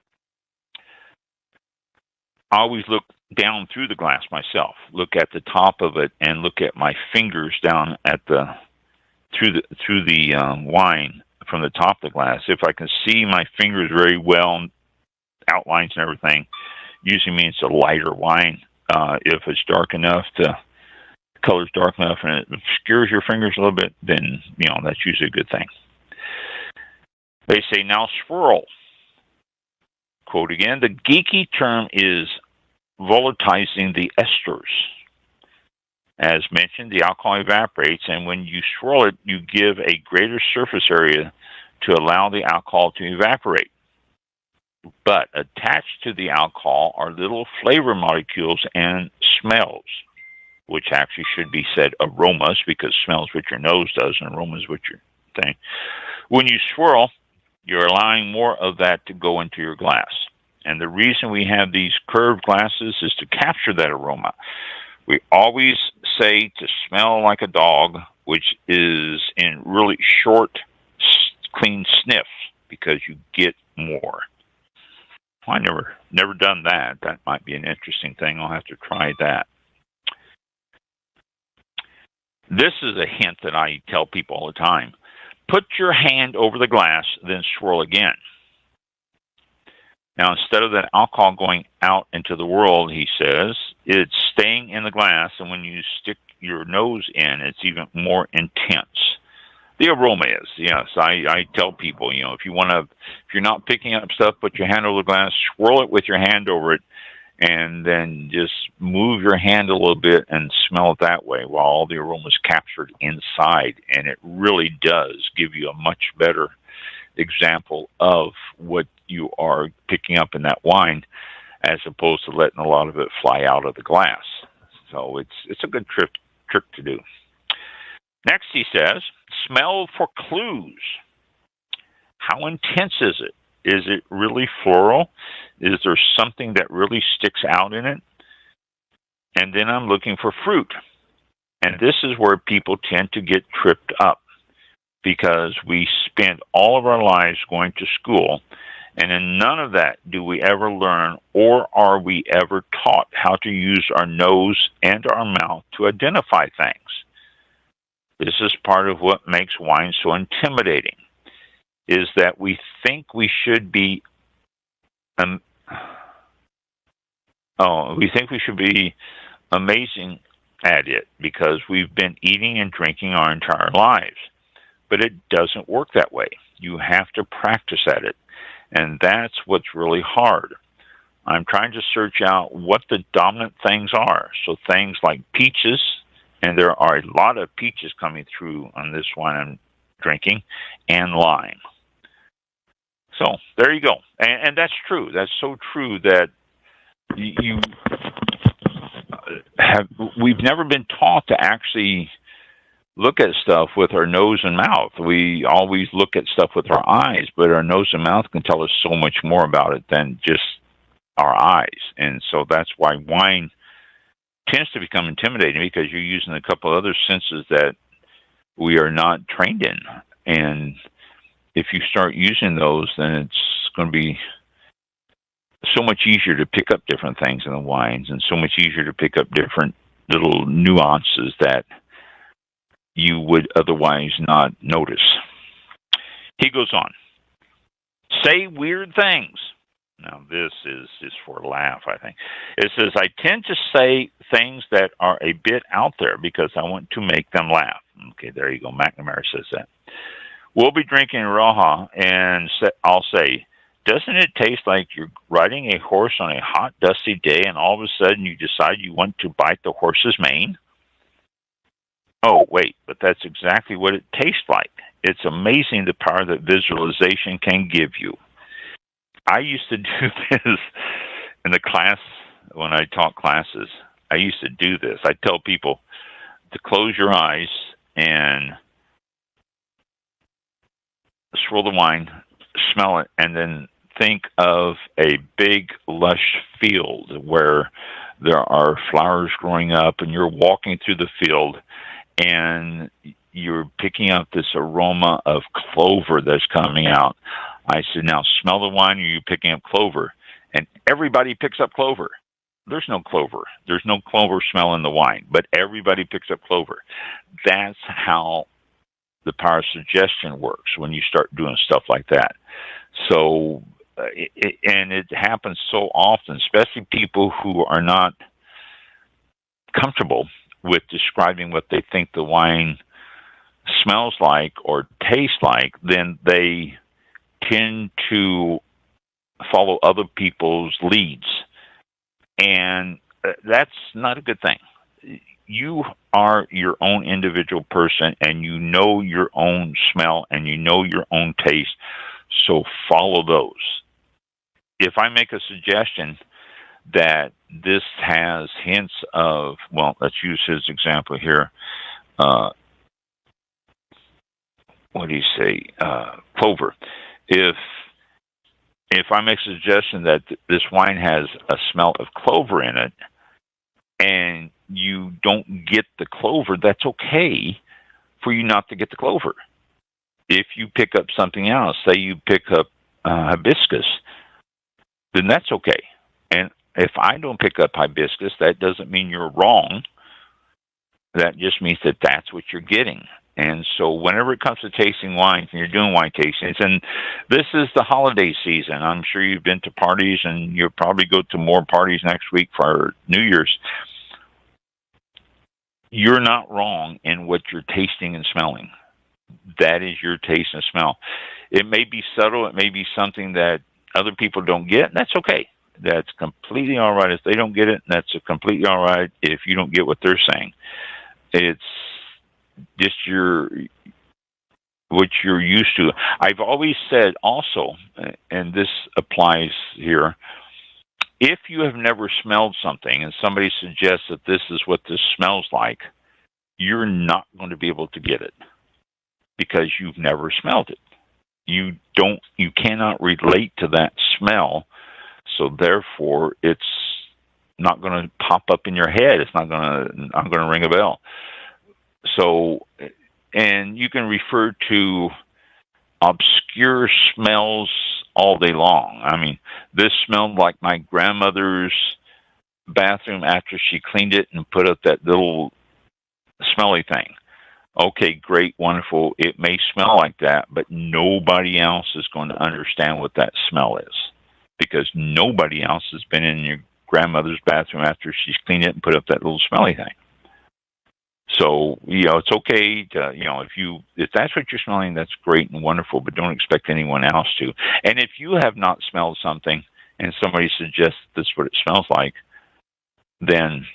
I always look down through the glass myself. Look at the top of it and look at my fingers down at through the wine. From the top of the glass. If I can see my fingers very well, outlines and everything, usually means it's a lighter wine. If it's dark enough, the color's dark enough and it obscures your fingers a little bit, then, that's usually a good thing. They say, now swirl. Quote again, the geeky term is volatilizing the esters. As mentioned, the alcohol evaporates, and when you swirl it, you give a greater surface area to allow the alcohol to evaporate. But attached to the alcohol are little flavor molecules and smells, which actually should be said aromas, because smells what your nose does and aromas what your thing. When you swirl, you're allowing more of that to go into your glass. And the reason we have these curved glasses is to capture that aroma. We always say to smell like a dog, which is in really short, clean sniffs, because you get more. I never done that. That might be an interesting thing. I'll have to try that. This is a hint that I tell people all the time. Put your hand over the glass, then swirl again. Now, instead of that alcohol going out into the world, he says, it's staying in the glass, and when you stick your nose in, it's even more intense. The aroma is, yes. I tell people, if you're not picking up stuff, put your hand over the glass, swirl it with your hand over it, and then just move your hand a little bit and smell it that way while all the aroma is captured inside. And it really does give you a much better example of what you are picking up in that wine, as opposed to letting a lot of it fly out of the glass. So it's a good trick to do. Next, he says, smell for clues. How intense is it? Is it really floral? Is there something that really sticks out in it? And then I'm looking for fruit. And this is where people tend to get tripped up, because we spend all of our lives going to school, and in none of that do we ever learn, or are we ever taught, how to use our nose and our mouth to identify things. This is part of what makes wine so intimidating, is that we think we should be amazing at it because we've been eating and drinking our entire lives. But it doesn't work that way. You have to practice at it. And that's what's really hard. I'm trying to search out what the dominant things are. So things like peaches And there are a lot of peaches coming through on this wine I'm drinking, and lime. So there you go. And that's true. That's so true that we've never been taught to actually look at stuff with our nose and mouth. We always look at stuff with our eyes, but our nose and mouth can tell us so much more about it than just our eyes. And so that's why wine tends to become intimidating, because you're using a couple other senses that we are not trained in. And if you start using those, then it's going to be so much easier to pick up different things in the wines, and so much easier to pick up different little nuances that you would otherwise not notice. He goes on. Say weird things. Now, this is for a laugh, I think. It says, I tend to say things that are a bit out there because I want to make them laugh. Okay, there you go. McNamara says that. We'll be drinking Roja, and I'll say, doesn't it taste like you're riding a horse on a hot, dusty day, and all of a sudden you decide you want to bite the horse's mane? Oh, wait, but that's exactly what it tastes like. It's amazing the power that visualization can give you. I used to do this in the class when I taught classes. I used to do this. I tell people to close your eyes and swirl the wine, smell it, and then think of a big, lush field where there are flowers growing up, and you're walking through the field, and you're picking up this aroma of clover that's coming out. I said, now smell the wine, and you're picking up clover. And everybody picks up clover. There's no clover. There's no clover smell in the wine, but everybody picks up clover. That's how the power of suggestion works when you start doing stuff like that. So, and it happens so often, especially people who are not comfortable with describing what they think the wine smells like or tastes like, then they tend to follow other people's leads. And that's not a good thing. You are your own individual person, and you know your own smell, and you know your own taste, so follow those. If I make a suggestion that this has hints of, well, let's use his example here. What do you say? Clover. If I make a suggestion that this wine has a smell of clover in it, and you don't get the clover, that's okay for you not to get the clover. If you pick up something else, say you pick up hibiscus, then that's okay. And if I don't pick up hibiscus, that doesn't mean you're wrong. That just means that that's what you're getting. And so whenever it comes to tasting wines, and you're doing wine tastings, and this is the holiday season, I'm sure you've been to parties, and you'll probably go to more parties next week for New Year's. You're not wrong in what you're tasting and smelling. That is your taste and smell. It may be subtle. It may be something that other people don't get. That's okay. That's completely all right. If they don't get it, that's completely all right if you don't get what they're saying. It's just what you're used to. I've always said also, and this applies here, if you have never smelled something and somebody suggests that this is what this smells like, you're not going to be able to get it because you've never smelled it. You cannot relate to that smell, so therefore it's not going to pop up in your head. It's not going to ring a bell. So, and you can refer to obscure smells all day long. I mean, this smelled like my grandmother's bathroom after she cleaned it and put up that little smelly thing. Okay, great, wonderful. It may smell like that, but nobody else is going to understand what that smell is because nobody else has been in your grandmother's bathroom after she's cleaned it and put up that little smelly thing. So, it's okay to, if that's what you're smelling, that's great and wonderful, but don't expect anyone else to. And if you have not smelled something and somebody suggests this is what it smells like, then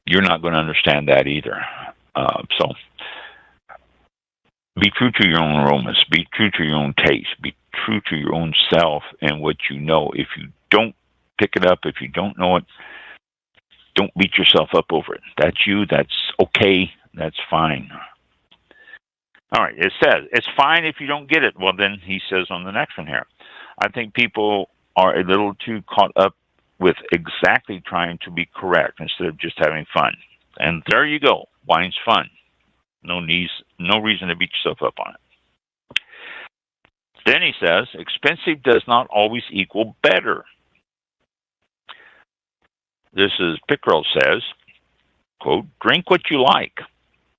you're not going to understand that either. So be true to your own aromas. Be true to your own taste. Be true to your own self and what you know. If you don't pick it up, if you don't know it, don't beat yourself up over it. That's you. That's okay. That's fine. All right. It says, it's fine if you don't get it. Well, then he says on the next one here, I think people are a little too caught up with exactly trying to be correct instead of just having fun. And there you go. Wine's fun. No reason to beat yourself up on it. Then he says, expensive does not always equal better. This is Pickrell says, quote, drink what you like.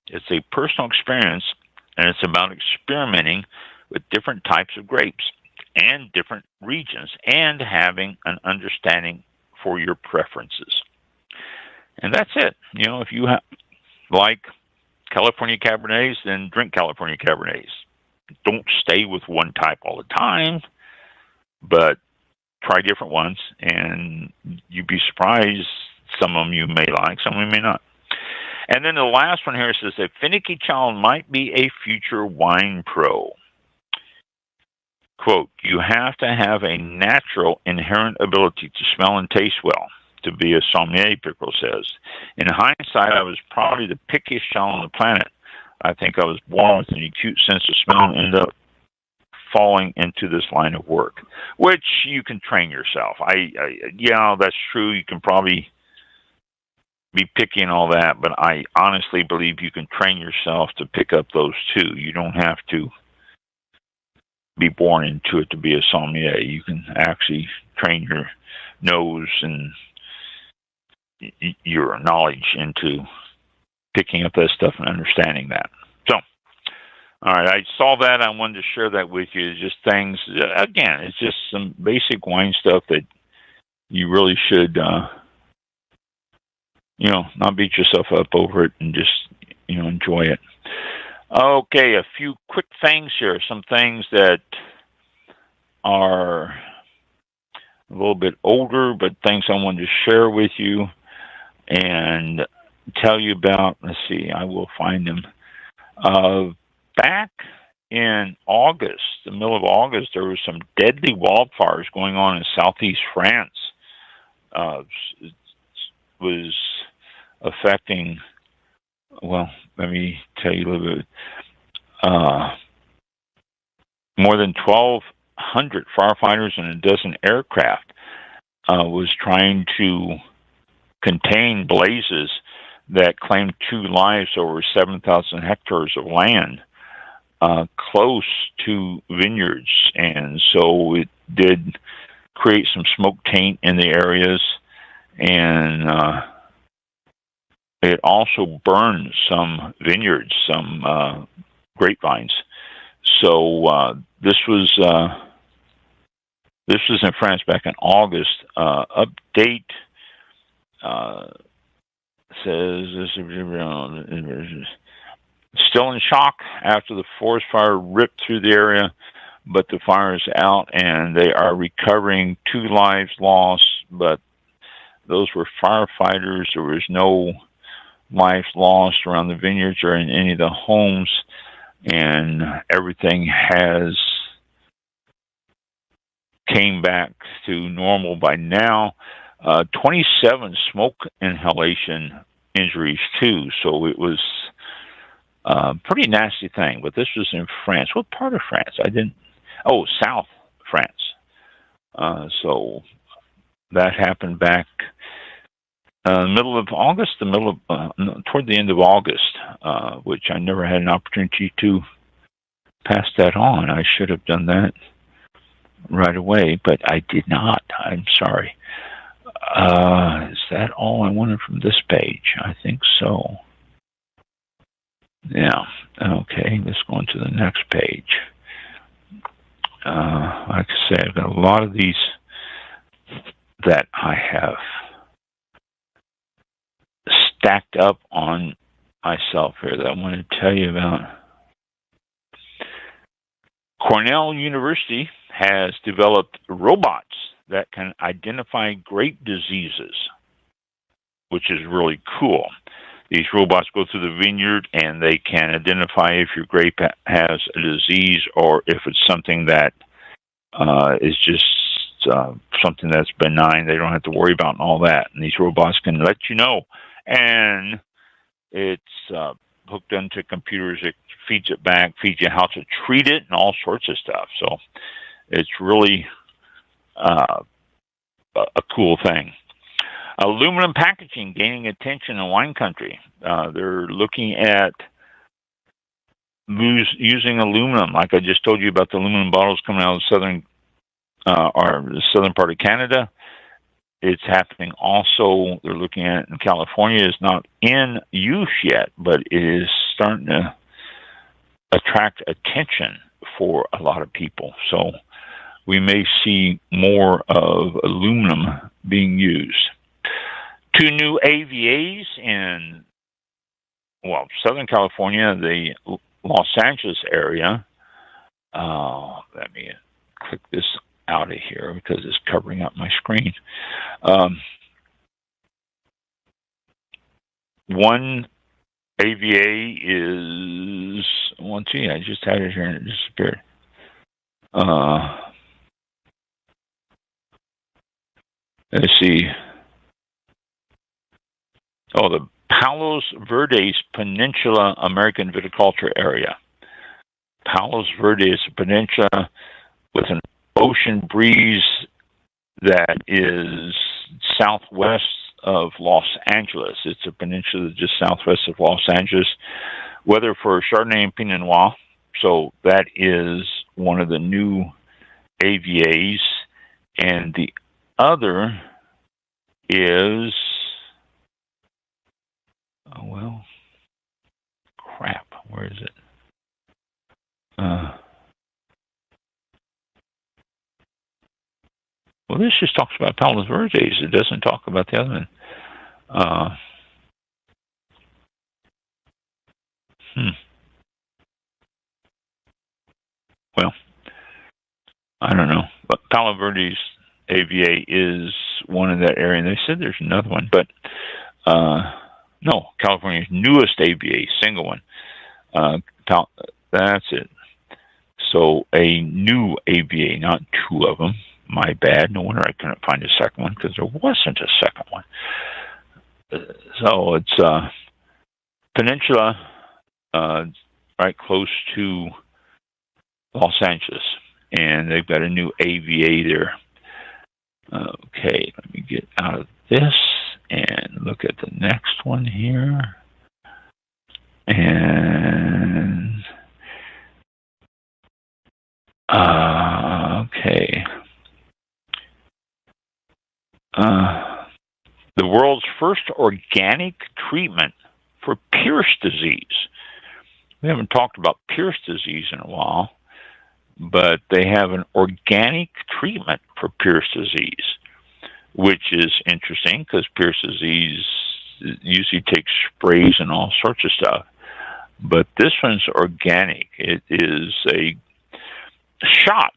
It's a personal experience, and it's about experimenting with different types of grapes and different regions and having an understanding for your preferences. And that's it. You know, if you like California Cabernets, then drink California Cabernets. Don't stay with one type all the time, but try different ones, and you'd be surprised. Some of them you may like, some of them you may not. And then the last one here says, a finicky child might be a future wine pro. Quote, you have to have a natural, inherent ability to smell and taste well to be a sommelier, Pickrell says. In hindsight, I was probably the pickiest child on the planet. I think I was born with an acute sense of smell and ended up falling into this line of work, which you can train yourself. Yeah, that's true. You can probably be picky and all that, but I honestly believe you can train yourself to pick up those too. You don't have to be born into it to be a sommelier. You can actually train your nose and your knowledge into picking up that stuff and understanding that. So, all right, I saw that. I wanted to share that with you. It's just things, again, it's just some basic wine stuff that you really should, not beat yourself up over it and just, enjoy it. Okay, a few quick things here. Some things that are a little bit older, but things I wanted to share with you and tell you about. Let's see, I will find them. Back in August, the middle of August, there was some deadly wildfires going on in southeast France. It was affecting, well, let me tell you a little bit, more than 1,200 firefighters and a dozen aircraft was trying to contain blazes that claimed 2 lives over 7,000 hectares of land close to vineyards. And so it did create some smoke taint in the areas, and it also burned some vineyards, some grapevines. So this was in France back in August. Update says still in shock after the forest fire ripped through the area, but the fire is out and they are recovering 2 lives lost, but those were firefighters. There was no life lost around the vineyards or in any of the homes, and everything has came back to normal by now. 27 smoke inhalation injuries too, so it was a pretty nasty thing. But this was in France. What part of France? South France. So that happened back middle of August, toward the end of August, which I never had an opportunity to pass that on. I should have done that right away, but I did not. I'm sorry. Is that all I wanted from this page? I think so. Yeah. Okay, let's go on to the next page. Like I say, I've got a lot of these that I have stacked up on myself here that I want to tell you about. Cornell University has developed robots that can identify grape diseases. which is really cool. These robots go through the vineyard and they can identify if your grape has a disease or if it's something that is just something that's benign. They don't have to worry about and all that. And these robots can let you know. And it's hooked into computers. It feeds it back, feeds you how to treat it and all sorts of stuff. So it's really a cool thing. Aluminum packaging gaining attention in wine country. They're looking at using aluminum, like I just told you about the aluminum bottles coming out of the southern part of Canada. It's happening also. They're looking at it in California. It's not in use yet, but it is starting to attract attention for a lot of people. So we may see more of aluminum being used. 2 new AVAs in, Southern California, the Los Angeles area. Let me click this out of here because it's covering up my screen. One AVA is, I just had it here and it disappeared. Let's see. The Palos Verdes Peninsula American Viticulture Area. Palos Verdes Peninsula with an ocean breeze that is southwest of Los Angeles. It's a peninsula just southwest of Los Angeles. Weather for Chardonnay and Pinot Noir. So that is one of the new AVAs. And the other is, where is it? This just talks about Palos Verdes. It doesn't talk about the other one. I don't know. But Palos Verdes AVA is one in that area. And they said there's another one, but no, California's newest AVA, single one. That's it. So a new AVA, not 2 of them. My bad. No wonder I couldn't find a second one because there wasn't a second one. So it's Peninsula, right close to Los Angeles, and they've got a new AVA there. Okay, let me get out of this and look at the next one here. And okay. The world's first organic treatment for Pierce disease. We haven't talked about Pierce disease in a while, but they have an organic treatment for Pierce disease, which is interesting because Pierce disease usually takes sprays and all sorts of stuff. But this one's organic. It is a shot.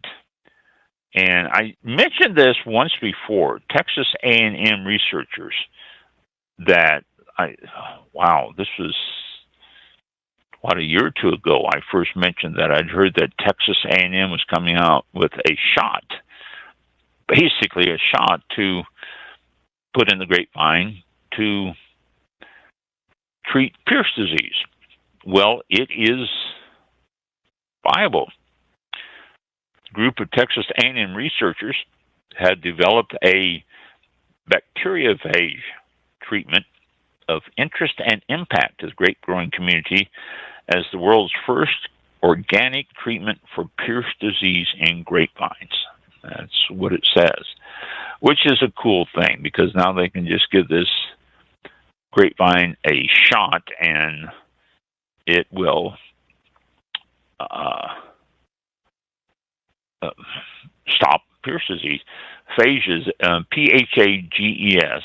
And I mentioned this once before, Texas A&M researchers, that this was, a year or 2 ago, I first mentioned that I'd heard that Texas A&M was coming out with a shot, basically a shot to put in the grapevine to treat Pierce disease. Well, it is viable. A group of Texas A&M researchers had developed a bacteriophage treatment of interest and impact to the grape growing community as the world's first organic treatment for Pierce disease in grapevines. That's what it says, which is a cool thing because now they can just give this grapevine a shot and it will stop Pierce disease. Phages, P-H-A-G-E-S,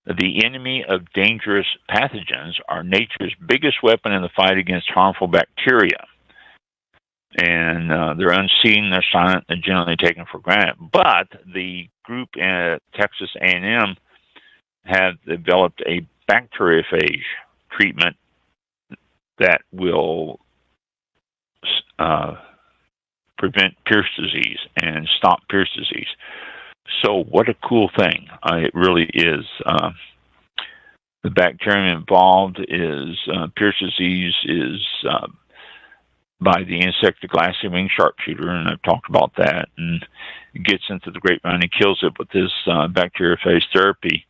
the enemy of dangerous pathogens, are nature's biggest weapon in the fight against harmful bacteria. And they're unseen, they're silent, they're generally taken for granted. But the group at Texas A&M have developed a bacteriophage treatment that will prevent Pierce disease and stop Pierce disease. So what a cool thing. It really is. The bacterium involved is Pierce disease is by the insect, the glassy winged sharpshooter, and I've talked about that. And it gets into the grapevine and kills it with this bacteriophage therapy.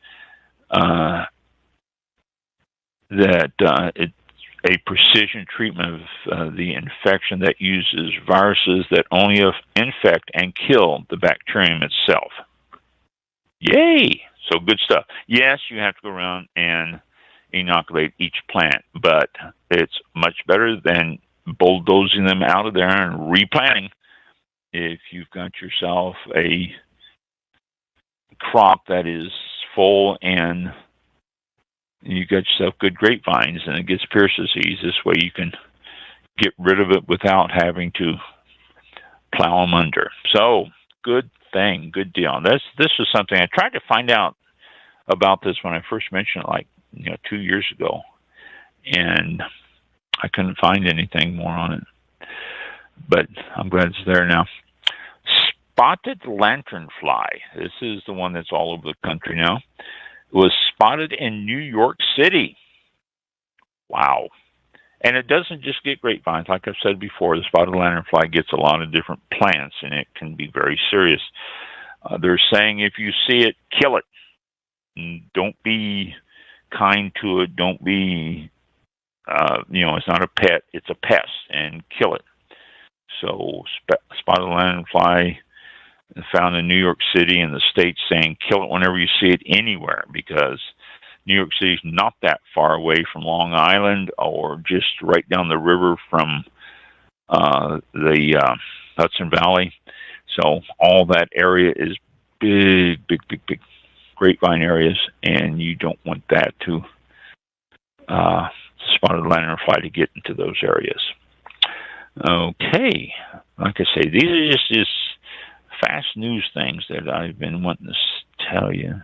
It's a precision treatment of the infection that uses viruses that only infect and kill the bacterium itself. Yay! So good stuff. Yes, you have to go around and inoculate each plant, but it's much better than bulldozing them out of there and replanting. If you've got yourself a crop that is full and you got yourself good grapevines and it gets Pierce disease, this way you can get rid of it without having to plow them under. So good thing, good deal. This was something I tried to find out about this when I first mentioned it, 2 years ago, and I couldn't find anything more on it. But I'm glad it's there now. Spotted lanternfly. This is the one that's all over the country now. It was spotted in New York City. Wow. And it doesn't just get grapevines. Like I've said before, the spotted lanternfly gets a lot of different plants, and it can be very serious. They're saying if you see it, kill it. Don't be kind to it. Don't be, it's not a pet. It's a pest, and kill it. So spotted lanternfly found in New York City, and the state's saying kill it whenever you see it anywhere, because New York City's not that far away from Long Island or just right down the river from the Hudson Valley. So all that area is big grapevine areas, and you don't want that to spotted lanternfly to get into those areas. Okay, like I say, these are just fast news things that I've been wanting to tell you.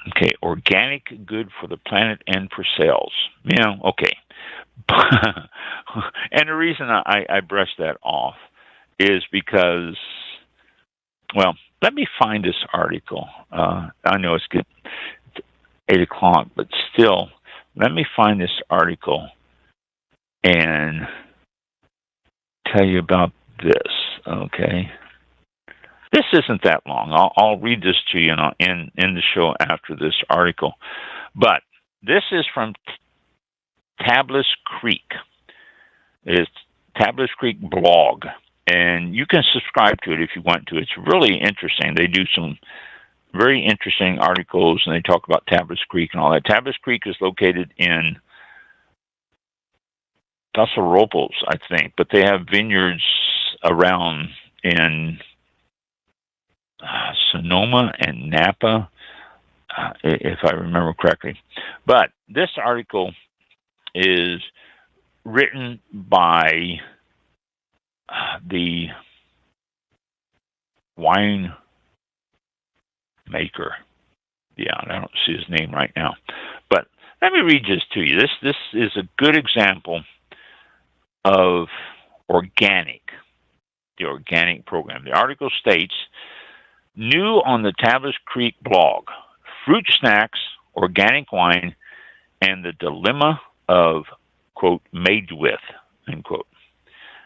Okay, organic, good for the planet and for sales. Okay. And the reason I brushed that off is because, well, let me find this article. I know it's good. 8 o'clock, but still, let me find this article and tell you about this, okay? This isn't that long. I'll read this to you in the show after this article. But this is from Tablas Creek. It's Tablas Creek blog, and you can subscribe to it if you want to. It's really interesting. They do some very interesting articles, and they talk about Tablas Creek and all that. Tablas Creek is located in Tuscaloosa, I think, but they have vineyards around in Sonoma and Napa, if I remember correctly. But this article is written by the wine maker. Yeah, I don't see his name right now. But let me read this to you. This is a good example of the organic program. The article states, new on the Tablas Creek blog, fruit snacks, organic wine, and the dilemma of, quote, made with, end quote.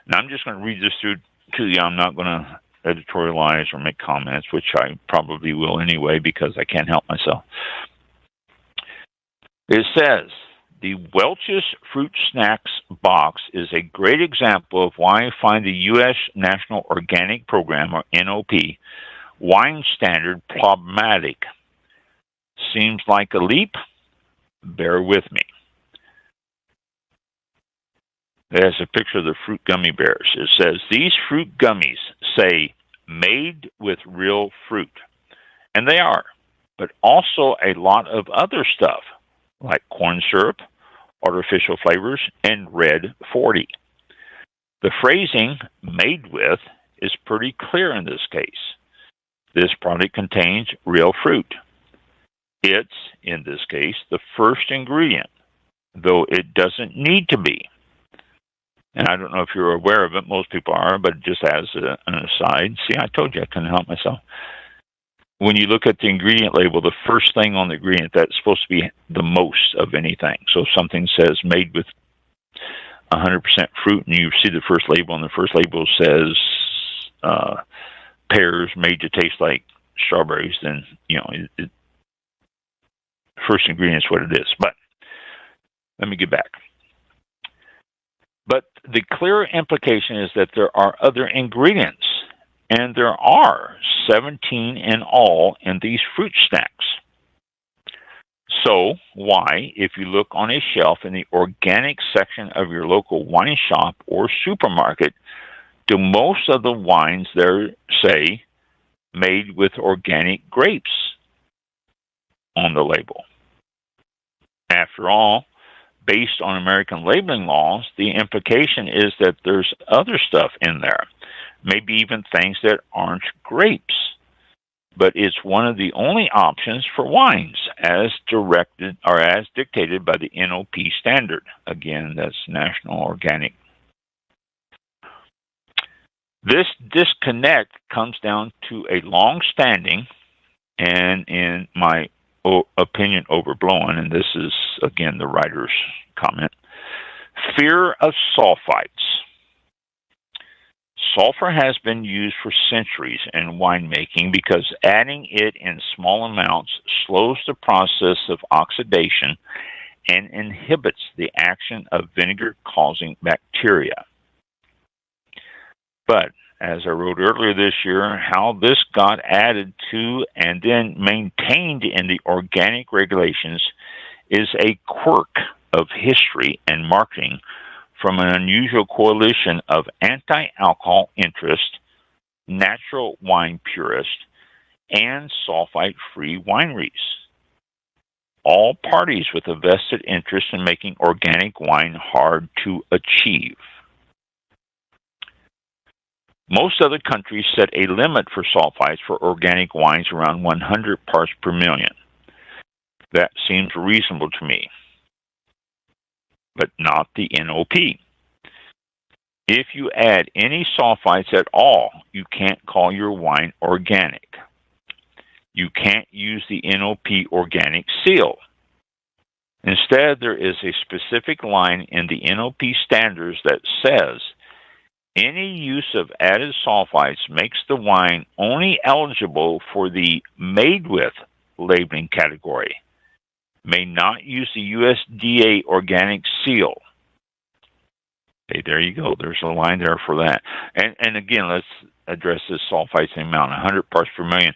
Now, I'm just going to read this through to you. I'm not going to editorialize or make comments, which I probably will anyway because I can't help myself. It says, the Welch's Fruit Snacks box is a great example of why I find the U.S. National Organic Program, or NOP, wine standard problematic. Seems like a leap? Bear with me. There's a picture of the fruit gummy bears. It says, these fruit gummies say made with real fruit. And they are, but also a lot of other stuff, like corn syrup, artificial flavors, and red 40. The phrasing, made with, is pretty clear in this case. This product contains real fruit. It's, in this case, the first ingredient, though it doesn't need to be. And I don't know if you're aware of it. Most people are, but just as an aside, see, I told you I couldn't help myself. When you look at the ingredient label, the first thing on the ingredient, that's supposed to be the most of anything. So if something says made with 100% fruit, and you see the first label, and the first label says pears made to taste like strawberries, then, first ingredient is what it is. But let me get back. But the clear implication is that there are other ingredients, and there are 17 in all in these fruit snacks. So why, if you look on a shelf in the organic section of your local wine shop or supermarket, do most of the wines there say made with organic grapes on the label? After all, based on American labeling laws, the implication is that there's other stuff in there, maybe even things that aren't grapes. But it's one of the only options for wines as directed or as dictated by the NOP standard. Again, that's National Organic. This disconnect comes down to a long-standing and, in my opinion, overblown, and this is, again, the writer's comment, fear of sulfites. Sulfur has been used for centuries in winemaking because adding it in small amounts slows the process of oxidation and inhibits the action of vinegar-causing bacteria. But, as I wrote earlier this year, how this got added to and then maintained in the organic regulations is a quirk of history and marketing from an unusual coalition of anti-alcohol interest, natural wine purists, and sulfite-free wineries. All parties with a vested interest in making organic wine hard to achieve. Most other countries set a limit for sulfites for organic wines around 100 parts per million. That seems reasonable to me, but not the NOP. If you add any sulfites at all, you can't call your wine organic. You can't use the NOP organic seal. Instead, there is a specific line in the NOP standards that says any use of added sulfites makes the wine only eligible for the made with labeling category. May not use the USDA organic seal. Okay, there you go. There's a line there for that. And again, let's address this sulfites amount, 100 parts per million.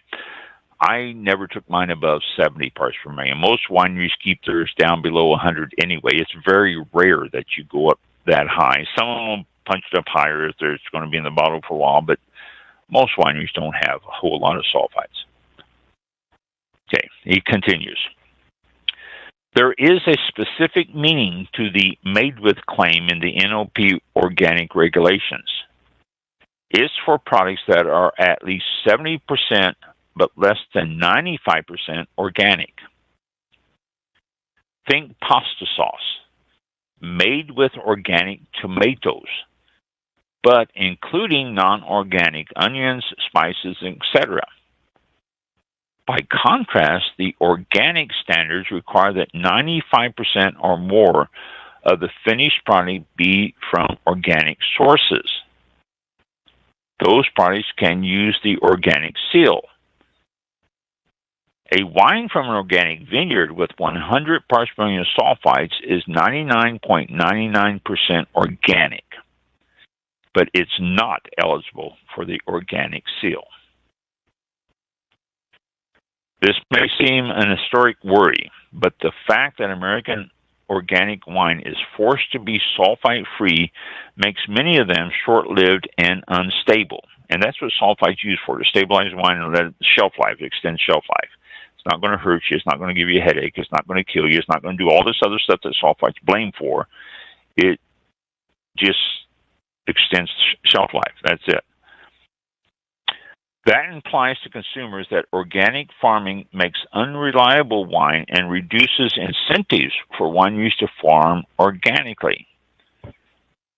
I never took mine above 70 parts per million. Most wineries keep theirs down below 100 anyway. It's very rare that you go up that high. Some of them punch it up higher if it's going to be in the bottle for a while, but most wineries don't have a whole lot of sulfites. Okay, he continues. There is a specific meaning to the made with claim in the NOP organic regulations. It's for products that are at least 70% but less than 95% organic. Think pasta sauce, made with organic tomatoes, but including non-organic onions, spices, etc. By contrast, the organic standards require that 95% or more of the finished product be from organic sources. Those products can use the organic seal. A wine from an organic vineyard with 100 parts per million sulfites is 99.99% organic, but it's not eligible for the organic seal. This may seem an historic worry, but the fact that American organic wine is forced to be sulfite-free makes many of them short-lived and unstable. And that's what sulfites used for, to stabilize wine and let it shelf life, extend shelf life. It's not going to hurt you. It's not going to give you a headache. It's not going to kill you. It's not going to do all this other stuff that sulfites blame for. It just extends shelf life. That's it. That implies to consumers that organic farming makes unreliable wine and reduces incentives for wineries to farm organically.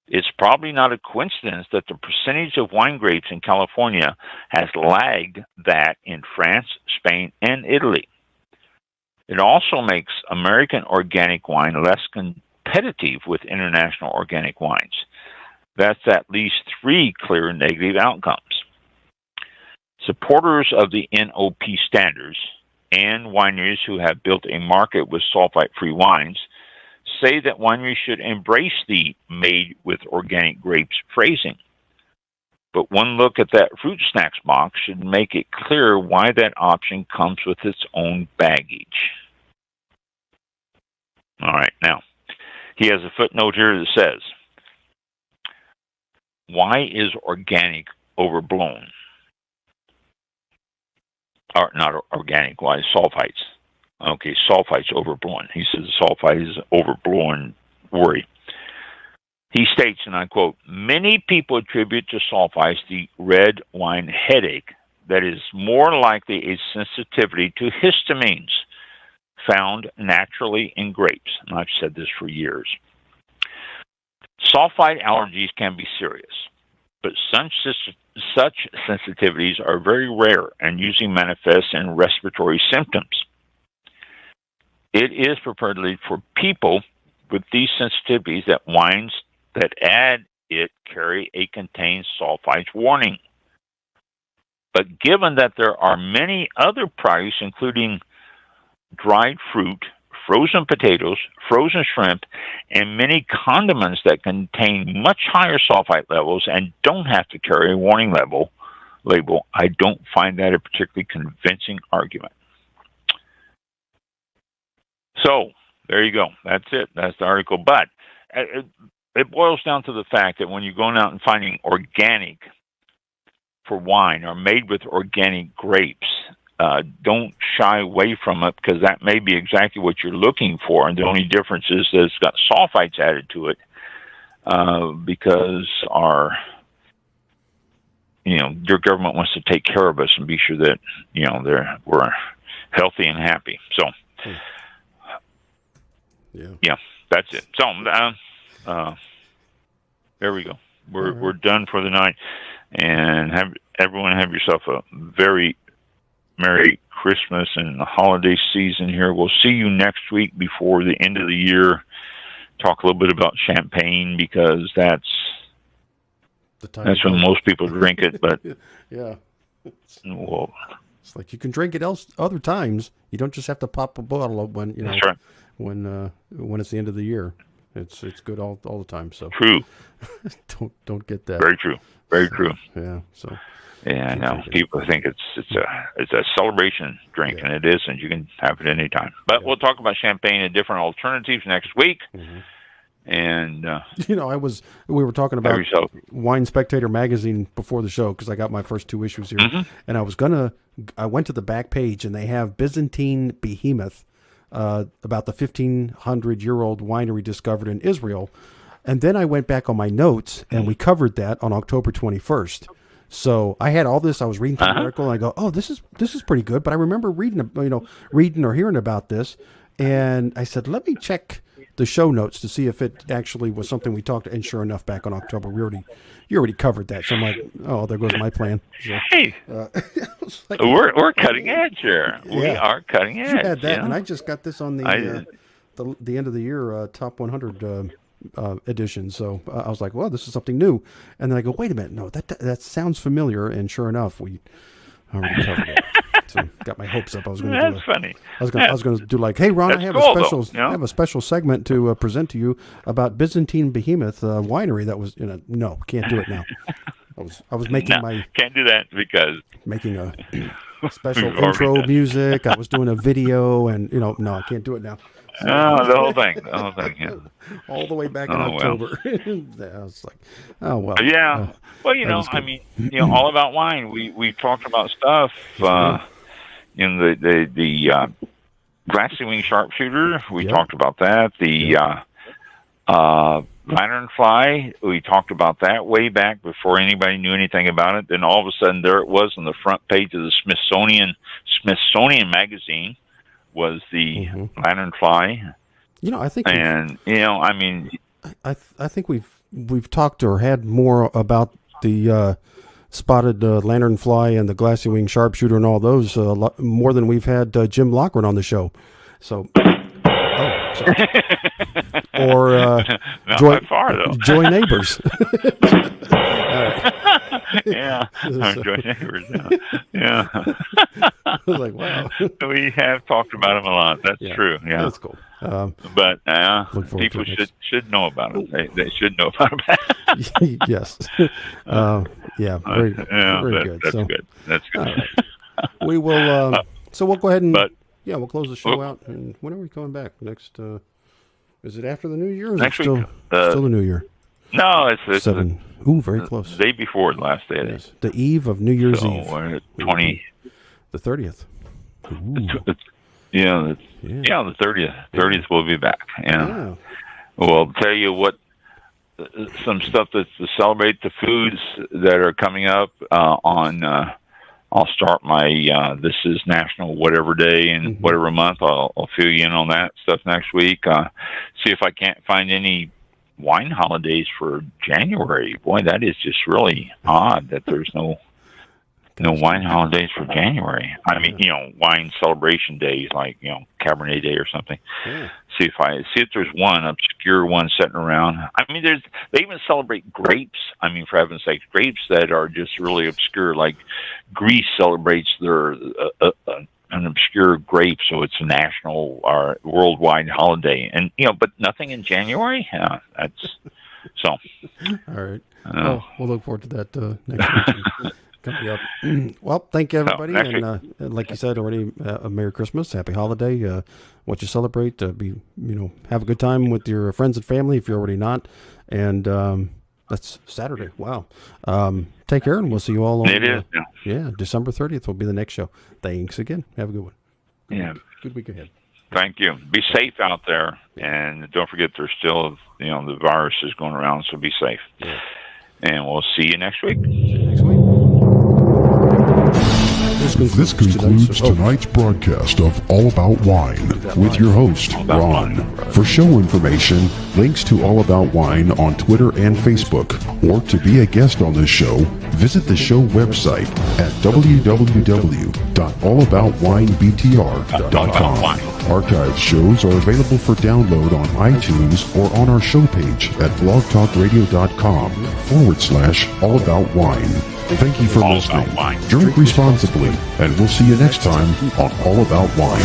It's probably not a coincidence that the percentage of wine grapes in California has lagged that in France, Spain, and Italy. It also makes American organic wine less competitive with international organic wines. That's at least 3 clear negative outcomes. Supporters of the NOP standards and wineries who have built a market with sulfite-free wines say that wineries should embrace the made with organic grapes phrasing. But one look at that fruit snacks box should make it clear why that option comes with its own baggage. All right, now, he has a footnote here that says, why is organic overblown? Or not organic, why is sulfites? Okay, sulfites overblown. He says sulfite is overblown worry. He states, and I quote, many people attribute to sulfites the red wine headache that is more likely a sensitivity to histamines found naturally in grapes. And I've said this for years. Sulfite allergies can be serious, but such sensitivities are very rare and usually manifest in respiratory symptoms. It is preferably for people with these sensitivities that wines that add it carry a contains sulfites warning. But given that there are many other products, including dried fruit, frozen potatoes, frozen shrimp, and many condiments that contain much higher sulfite levels and don't have to carry a warning label, I don't find that a particularly convincing argument. So, there you go. That's it. That's the article. But it boils down to the fact that when you're going out and finding organic for wine or made with organic grapes, don't shy away from it, because that may be exactly what you're looking for. And the only difference is that it's got sulfites added to it, because your government wants to take care of us and be sure that, we're healthy and happy. So, yeah, that's it. So, there we go. We're done for the night, and everyone have yourself a very Merry Christmas and the holiday season here. We'll see you next week before the end of the year. Talk a little bit about champagne, because that's when most people drink it. But yeah, well, it's like you can drink it other times. You don't just have to pop a bottle of when that's right. when it's the end of the year. It's good all the time. So true. don't get that. Very true. Very true. Yeah. So. Yeah, no. People think it's a celebration drink, and it isn't. You can have it anytime. But we'll talk about champagne and different alternatives next week. Mm-hmm. And we were talking about Wine Spectator magazine before the show, because I got my first 2 issues here, and I went to the back page, and they have Byzantine Behemoth, about the 1,500-year-old winery discovered in Israel, and then I went back on my notes, and we covered that on October 21st. So I had all this. I was reading through the article, and I go, "Oh, this is pretty good." But I remember reading or hearing about this, and I said, "Let me check the show notes to see if it actually was something we talked." And sure enough, back on October, you already covered that. So I'm like, "Oh, there goes my plan." So, hey, like, we're cutting edge here. Yeah. We are cutting edge. You had that, and I just got this on the end of the year top 100. Edition. So I was like, well, this is something new. And then I go, wait a minute. No, that sounds familiar. And sure enough, we already covered it. So got my hopes up. I was going to do That's funny. I was going to do like, hey, Ron, I have a special segment to present to you about Byzantine Behemoth winery. That was, no, can't do it now. I was making can't do that because making a special intro music. I was doing a video, and no, I can't do it now. The whole thing, yeah. All the way back in October. Well. I was like, oh well. Yeah. I mean, all about wine. We talked about stuff. The grassy wing sharpshooter. We talked about that. The lanternfly, we talked about that way back before anybody knew anything about it. Then all of a sudden, there it was on the front page of the Smithsonian magazine was the lanternfly. I think, and I mean, I think we've talked or had more about the spotted lanternfly and the glassy wing sharpshooter and all those more than we've had Jim Lockwood on the show. So, or not far though. Joy Neighbors. Yeah, Joy Neighbors. Yeah. I was like, wow. We have talked about them a lot. That's true. Yeah, that's cool. But people should know about it. They should know about it. Yes. Very good. That's good. That's good. Right. We will. So we'll go ahead and we'll close the show out. And when are we coming back next? Is it after the New Year? Or is next it week, still the New Year? No, it's 7. Ooh, very close. The day before the last day. Yes. The eve of New Year's Eve. 20. The 30th. The 30th. 30th we'll be back. And we'll tell you what some stuff that's to celebrate the foods that are coming up on. I'll start my this is National Whatever Day and whatever month. I'll fill you in on that stuff next week. See if I can't find any wine holidays for January. Boy, that is just really odd that there's no wine holidays for January. I mean, wine celebration days like, Cabernet Day or something. Yeah. See if there's one obscure one sitting around. I mean, they even celebrate grapes. I mean, for heaven's sake, grapes that are just really obscure. Like Greece celebrates their an obscure grape, so it's a national or worldwide holiday, and but nothing in January. That's so. All right. We'll look forward to that next week. Coming up. Well, thank you, everybody, and like you said already, a Merry Christmas, Happy Holiday. What you celebrate, have a good time with your friends and family if you're already not, and that's Saturday. Wow. Take care, and we'll see you all on. It is. December 30th will be the next show. Thanks again. Have a good one. Yeah. Good week ahead. Thank you. Be safe out there, and don't forget there's still the virus is going around, so be safe. Yeah. And we'll see you next week. This concludes tonight's broadcast of All About Wine with your host, Ron. For show information, links to All About Wine on Twitter and Facebook, or to be a guest on this show, visit the show website at www.allaboutwinebtr.com. Archived shows are available for download on iTunes or on our show page at blogtalkradio.com/allaboutwine. Thank you for listening. Drink responsibly, and we'll see you next time on All About Wine.